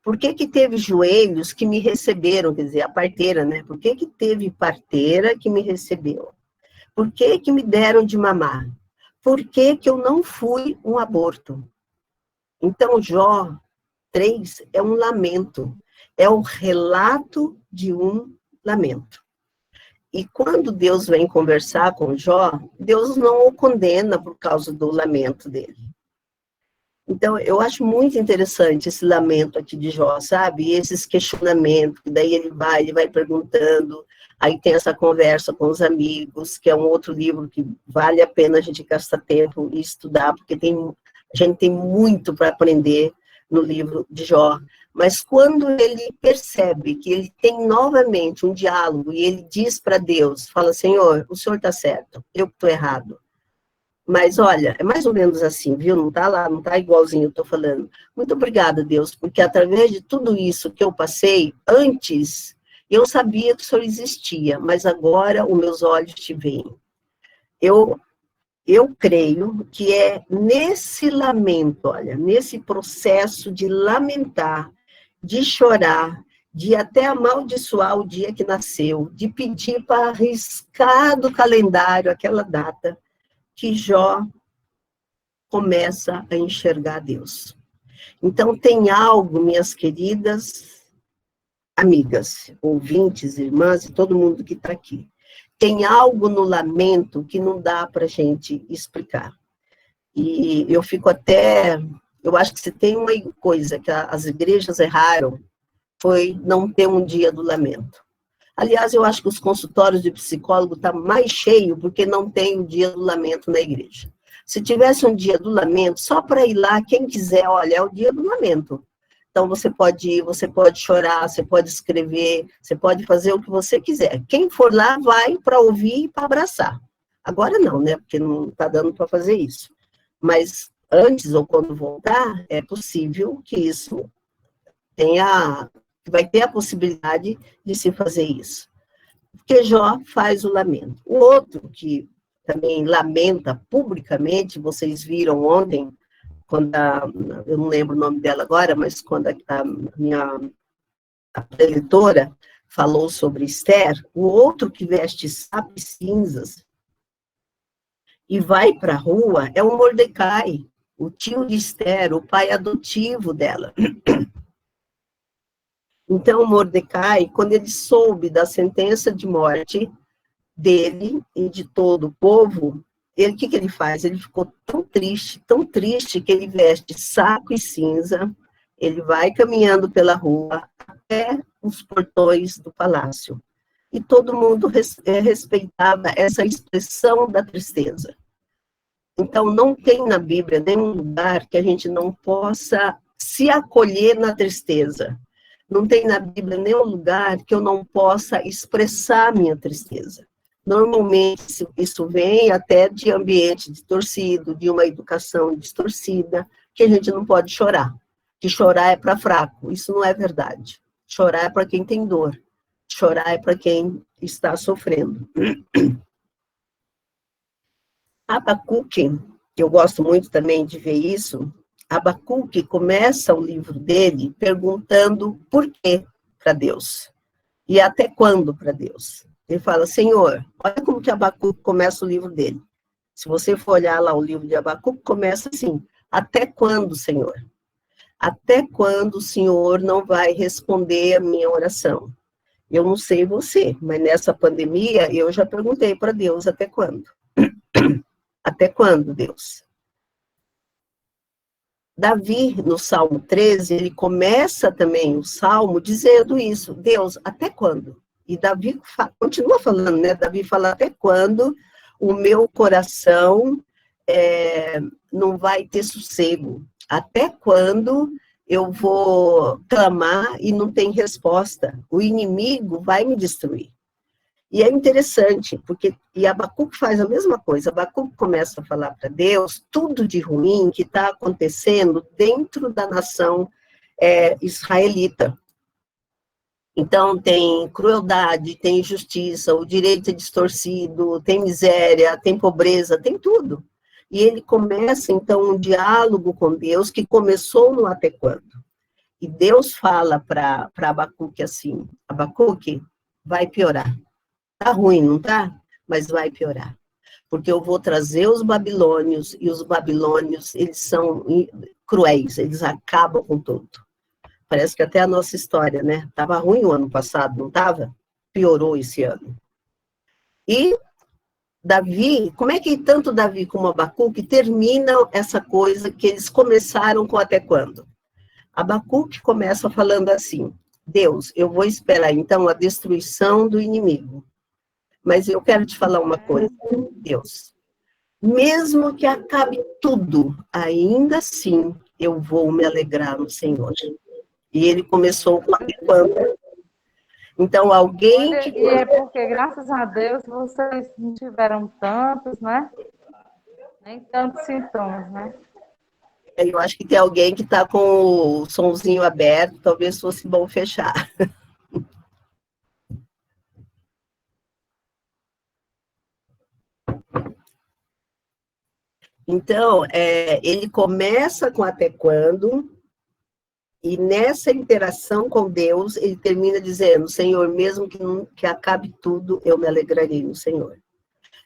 Por que teve joelhos que me receberam, quer dizer, a parteira, né? Por que teve parteira que me recebeu? Por que me deram de mamar? Por que eu não fui um aborto? Então, Jó 3 é um lamento, é o relato de um lamento. E quando Deus vem conversar com Jó, Deus não o condena por causa do lamento dele. Então, eu acho muito interessante esse lamento aqui de Jó, sabe? E esses questionamentos, que daí ele vai perguntando, aí tem essa conversa com os amigos, que é um outro livro que vale a pena a gente gastar tempo e estudar, porque a gente tem muito para aprender no livro de Jó. Mas quando ele percebe que ele tem novamente um diálogo, e ele diz para Deus, fala, Senhor, o Senhor está certo, eu estou errado. Mas, olha, é mais ou menos assim, viu? Não está lá, não está igualzinho eu estou falando. Muito obrigada, Deus, porque através de tudo isso que eu passei, antes, eu sabia que o Senhor existia, mas agora os meus olhos te veem. Eu creio que é nesse lamento, olha, nesse processo de lamentar, de chorar, de até amaldiçoar o dia que nasceu, de pedir para arriscar do calendário aquela data, que Jó começa a enxergar Deus. Então, tem algo, minhas queridas amigas, ouvintes, irmãs e todo mundo que está aqui. Tem algo no lamento que não dá para a gente explicar. E eu fico até... Eu acho que se tem uma coisa que as igrejas erraram, foi não ter um dia do lamento. Aliás, eu acho que os consultórios de psicólogo estão mais cheios porque não tem o dia do lamento na igreja. Se tivesse um dia do lamento, só para ir lá, quem quiser, olha, é o dia do lamento. Então, você pode ir, você pode chorar, você pode escrever, você pode fazer o que você quiser. Quem for lá, vai para ouvir e para abraçar. Agora não, né? Porque não está dando para fazer isso. Mas antes ou quando voltar, é possível que isso vai ter a possibilidade de se fazer isso. Porque Jó faz o lamento. O outro que também lamenta publicamente, vocês viram ontem, quando eu não lembro o nome dela agora, mas quando a minha preletora falou sobre Esther, o outro que veste saco e cinzas e vai para a rua é o Mordecai, o tio de Esther, o pai adotivo dela. Então, Mordecai, quando ele soube da sentença de morte dele e de todo o povo, o que ele faz? Ele ficou tão triste, que ele veste saco e cinza, ele vai caminhando pela rua até os portões do palácio. E todo mundo respeitava essa expressão da tristeza. Então, não tem na Bíblia nenhum lugar que a gente não possa se acolher na tristeza. Não tem na Bíblia nenhum lugar que eu não possa expressar a minha tristeza. Normalmente, isso vem até de ambiente distorcido, de uma educação distorcida, que a gente não pode chorar. Que chorar é para fraco. Isso não é verdade. Chorar é para quem tem dor. Chorar é para quem está sofrendo. Abacuque, que eu gosto muito também de ver isso, Abacuque começa o livro dele perguntando por quê para Deus. E até quando para Deus. Ele fala, Senhor, olha como que Abacuque começa o livro dele. Se você for olhar lá o livro de Abacuque, começa assim, até quando, Senhor? Até quando o Senhor não vai responder a minha oração? Eu não sei você, mas nessa pandemia eu já perguntei para Deus, até quando? Até quando, Deus? Davi, no Salmo 13, ele começa também o Salmo dizendo isso, Deus, até quando? E Davi continua falando, né? Davi fala, até quando o meu coração não vai ter sossego? Até quando eu vou clamar e não tem resposta? O inimigo vai me destruir. E é interessante, porque Abacuque faz a mesma coisa. Abacuque começa a falar para Deus tudo de ruim que está acontecendo dentro da nação israelita. Então, tem crueldade, tem injustiça, o direito é distorcido, tem miséria, tem pobreza, tem tudo. E ele começa, então, um diálogo com Deus que começou no até quando. E Deus fala para Abacuque assim, Abacuque, vai piorar. Tá ruim, não tá? Mas vai piorar. Porque eu vou trazer os babilônios, e os babilônios, eles são cruéis, eles acabam com tudo. Parece que até a nossa história, né? Tava ruim o ano passado, não tava? Piorou esse ano. E Davi, como é que tanto Davi como Abacuque terminam essa coisa que eles começaram com até quando? Abacuque começa falando assim, Deus, eu vou esperar então a destruição do inimigo. Mas eu quero te falar uma coisa, Deus. Mesmo que acabe tudo, ainda assim eu vou me alegrar no Senhor. E ele começou com até quando. Então, alguém que... E é porque, graças a Deus, vocês não tiveram tantos, né? Nem tantos sintomas, né? Eu acho que tem alguém que está com o somzinho aberto, talvez fosse bom fechar. Então, ele começa com até quando, e nessa interação com Deus, ele termina dizendo, Senhor, mesmo que acabe tudo, eu me alegrarei no Senhor.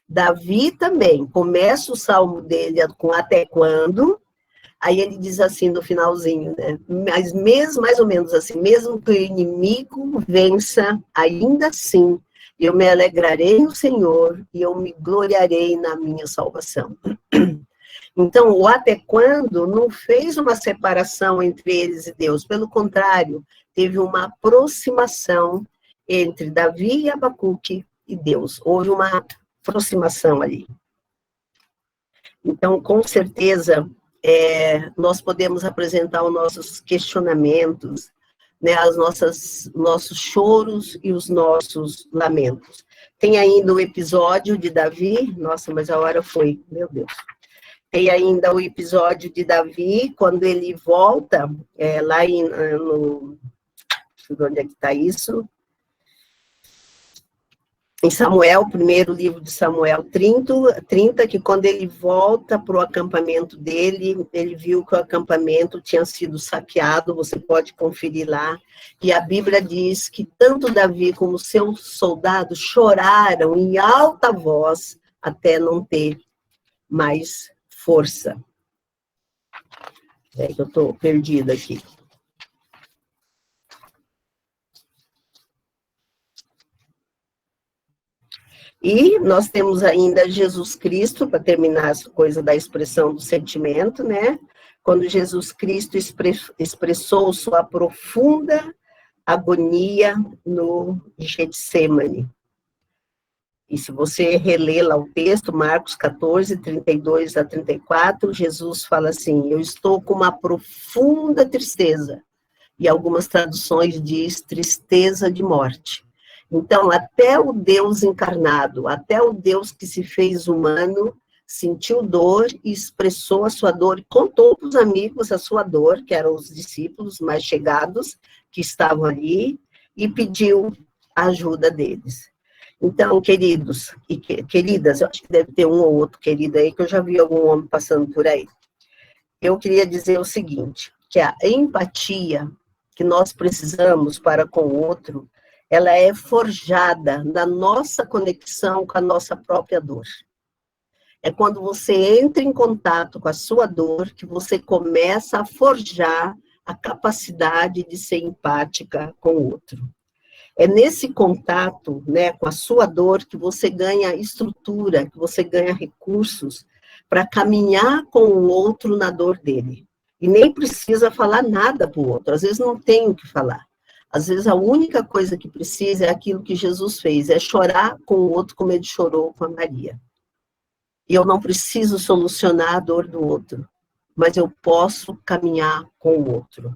Davi também, começa o salmo dele com até quando, aí ele diz assim no finalzinho, né? Mas mesmo, mais ou menos assim, mesmo que o inimigo vença, ainda assim, eu me alegrarei no Senhor e eu me gloriarei na minha salvação. Então, o até quando não fez uma separação entre eles e Deus, pelo contrário, teve uma aproximação entre Davi e Abacuque e Deus. Houve uma aproximação ali. Então, com certeza, nós podemos apresentar os nossos questionamentos, né, nossos choros e os nossos lamentos. Tem ainda o episódio de Davi, nossa, mas a hora foi, meu Deus. Tem ainda o episódio de Davi, quando ele volta, lá no... Onde é que está isso? Em Samuel, primeiro livro de Samuel 30, que quando ele volta para o acampamento dele, ele viu que o acampamento tinha sido saqueado, você pode conferir lá, e a Bíblia diz que tanto Davi como seus soldados choraram em alta voz até não ter mais força. É que eu estou perdida aqui. E nós temos ainda Jesus Cristo, para terminar essa coisa da expressão do sentimento, né? Quando Jesus Cristo expressou sua profunda agonia no Getsêmani. E se você reler lá o texto, Marcos 14, 32 a 34, Jesus fala assim, eu estou com uma profunda tristeza. E algumas traduções diz tristeza de morte. Então, até o Deus encarnado, até o Deus que se fez humano, sentiu dor e expressou a sua dor, e contou para os amigos a sua dor, que eram os discípulos mais chegados, que estavam ali, e pediu a ajuda deles. Então, queridos e queridas, eu acho que deve ter um ou outro querido aí, que eu já vi algum homem passando por aí. Eu queria dizer o seguinte, que a empatia que nós precisamos para com o outro, ela é forjada na nossa conexão com a nossa própria dor. É quando você entra em contato com a sua dor que você começa a forjar a capacidade de ser empática com o outro. É nesse contato, né, com a sua dor que você ganha estrutura, que você ganha recursos para caminhar com o outro na dor dele. E nem precisa falar nada para o outro, às vezes não tem o que falar. Às vezes a única coisa que precisa é aquilo que Jesus fez, é chorar com o outro como ele chorou com a Maria. E eu não preciso solucionar a dor do outro, mas eu posso caminhar com o outro.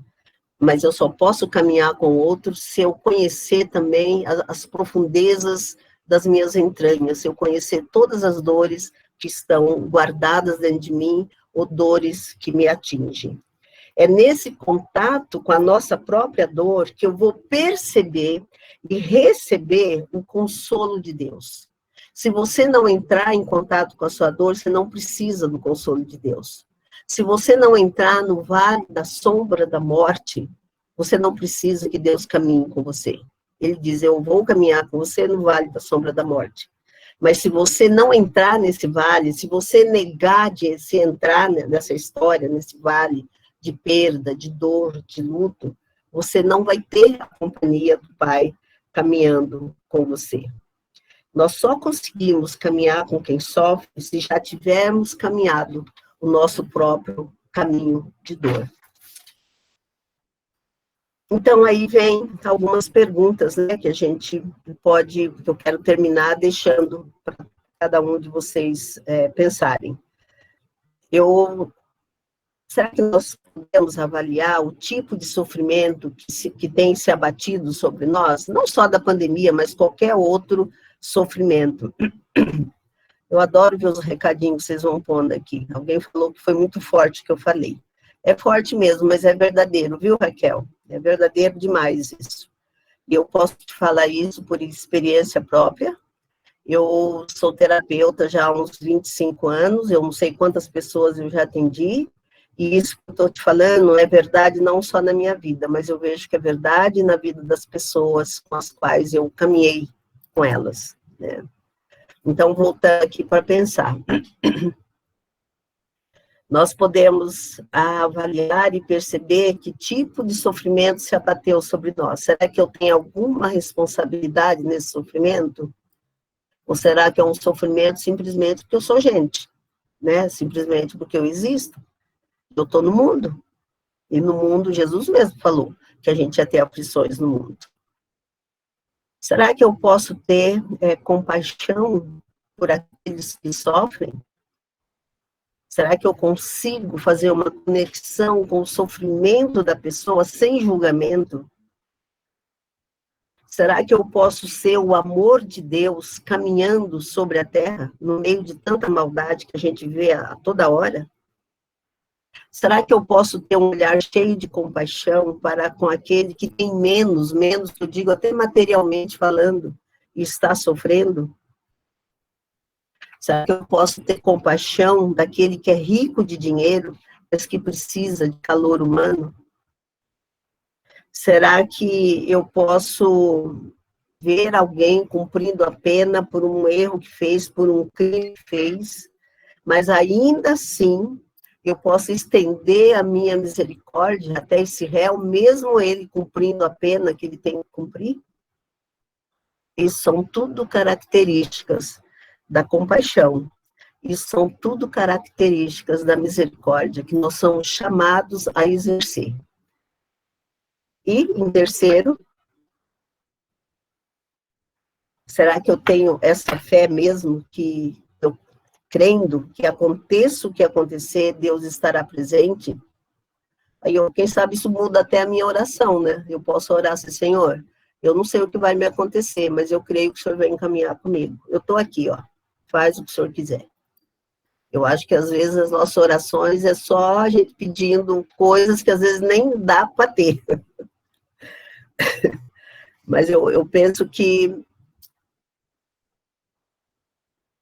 Mas eu só posso caminhar com o outro se eu conhecer também as profundezas das minhas entranhas, se eu conhecer todas as dores que estão guardadas dentro de mim, ou dores que me atingem. É nesse contato com a nossa própria dor que eu vou perceber e receber o consolo de Deus. Se você não entrar em contato com a sua dor, você não precisa do consolo de Deus. Se você não entrar no vale da sombra da morte, você não precisa que Deus caminhe com você. Ele diz, eu vou caminhar com você no vale da sombra da morte. Mas se você não entrar nesse vale, se você negar de se entrar nessa história, nesse vale de perda, de dor, de luto, você não vai ter a companhia do Pai caminhando com você. Nós só conseguimos caminhar com quem sofre se já tivermos caminhado o nosso próprio caminho de dor. Então, aí vem algumas perguntas, né, que a gente pode, que eu quero terminar deixando para cada um de vocês pensarem. Será que nós podemos avaliar o tipo de sofrimento que tem se abatido sobre nós? Não só da pandemia, mas qualquer outro sofrimento. Eu adoro ver os recadinhos que vocês vão pondo aqui. Alguém falou que foi muito forte o que eu falei. É forte mesmo, mas é verdadeiro, viu, Raquel? É verdadeiro demais isso. E eu posso te falar isso por experiência própria. Eu sou terapeuta já há uns 25 anos, eu não sei quantas pessoas eu já atendi, e isso que eu estou te falando é verdade não só na minha vida, mas eu vejo que é verdade na vida das pessoas com as quais eu caminhei com elas, né? Então, voltando aqui para pensar. Nós podemos avaliar e perceber que tipo de sofrimento se abateu sobre nós. Será que eu tenho alguma responsabilidade nesse sofrimento? Ou será que é um sofrimento simplesmente porque eu sou gente, né? Simplesmente porque eu existo? Eu estou no mundo. E no mundo, Jesus mesmo falou que a gente ia ter aflições no mundo. Será que eu posso ter compaixão por aqueles que sofrem? Será que eu consigo fazer uma conexão com o sofrimento da pessoa sem julgamento? Será que eu posso ser o amor de Deus caminhando sobre a terra, no meio de tanta maldade que a gente vê a toda hora? Será que eu posso ter um olhar cheio de compaixão para com aquele que tem menos, eu digo até materialmente falando, e está sofrendo? Será que eu posso ter compaixão daquele que é rico de dinheiro, mas que precisa de calor humano? Será que eu posso ver alguém cumprindo a pena por um erro que fez, por um crime que fez, mas ainda assim eu posso estender a minha misericórdia até esse réu, mesmo ele cumprindo a pena que ele tem que cumprir? Isso são tudo características da compaixão. Isso são tudo características da misericórdia que nós somos chamados a exercer. E, em terceiro, será que eu tenho essa fé mesmo que eu, crendo que aconteça o que acontecer, Deus estará presente? Aí, quem sabe isso muda até a minha oração, né? Eu posso orar assim, Senhor, eu não sei o que vai me acontecer, mas eu creio que o Senhor vai encaminhar comigo. Eu estou aqui, ó, faz o que o Senhor quiser. Eu acho que às vezes as nossas orações é só a gente pedindo coisas que às vezes nem dá para ter. Mas eu penso que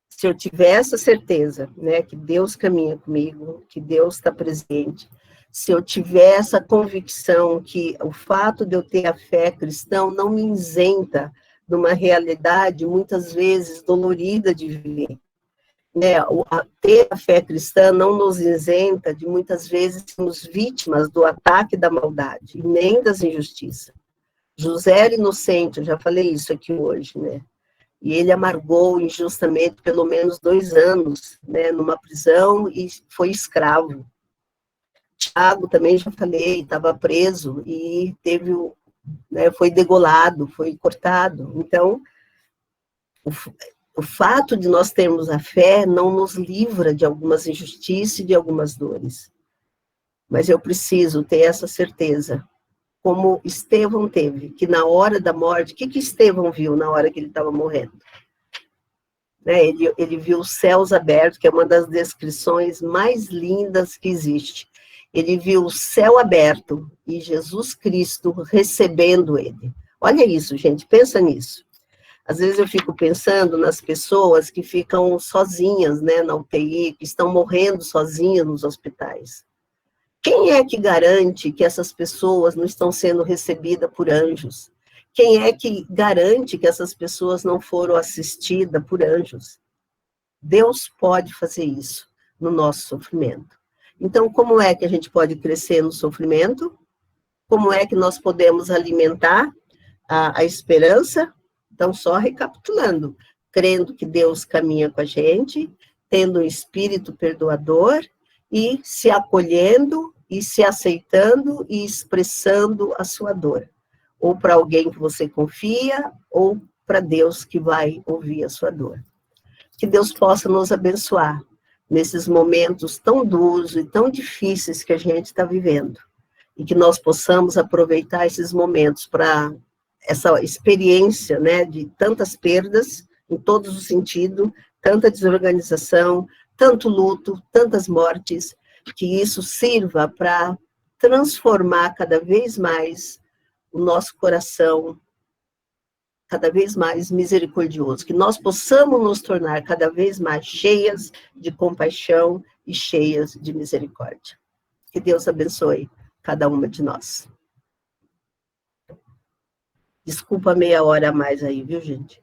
se eu tiver essa certeza, né, que Deus caminha comigo, que Deus está presente, se eu tiver essa convicção que o fato de eu ter a fé cristã não me isenta de uma realidade muitas vezes dolorida de viver, né, ter a fé cristã não nos isenta de muitas vezes sermos vítimas do ataque da maldade, nem das injustiças. José era inocente, eu já falei isso aqui hoje, né? E ele amargou injustamente pelo menos 2 anos, né, numa prisão e foi escravo. Tiago também já falei, estava preso e teve, né, foi degolado, foi cortado. Então, o fato de nós termos a fé não nos livra de algumas injustiças e de algumas dores. Mas eu preciso ter essa certeza, como Estevão teve, que na hora da morte, o que Estevão viu na hora que ele estava morrendo? Né, ele viu os céus abertos, que é uma das descrições mais lindas que existe. Ele viu o céu aberto e Jesus Cristo recebendo ele. Olha isso, gente, pensa nisso. Às vezes eu fico pensando nas pessoas que ficam sozinhas, né, na UTI, que estão morrendo sozinhas nos hospitais. Quem é que garante que essas pessoas não estão sendo recebidas por anjos? Quem é que garante que essas pessoas não foram assistidas por anjos? Deus pode fazer isso no nosso sofrimento. Então, como é que a gente pode crescer no sofrimento? Como é que nós podemos alimentar a esperança? Então, só recapitulando, crendo que Deus caminha com a gente, tendo um espírito perdoador e se acolhendo e se aceitando e expressando a sua dor. Ou para alguém que você confia, ou para Deus que vai ouvir a sua dor. Que Deus possa nos abençoar nesses momentos tão duros e tão difíceis que a gente está vivendo. E que nós possamos aproveitar esses momentos para essa experiência, né, de tantas perdas, em todos os sentidos, tanta desorganização, tanto luto, tantas mortes, que isso sirva para transformar cada vez mais o nosso coração, cada vez mais misericordioso, que nós possamos nos tornar cada vez mais cheias de compaixão e cheias de misericórdia. Que Deus abençoe cada uma de nós. Desculpa meia hora a mais aí, viu, gente?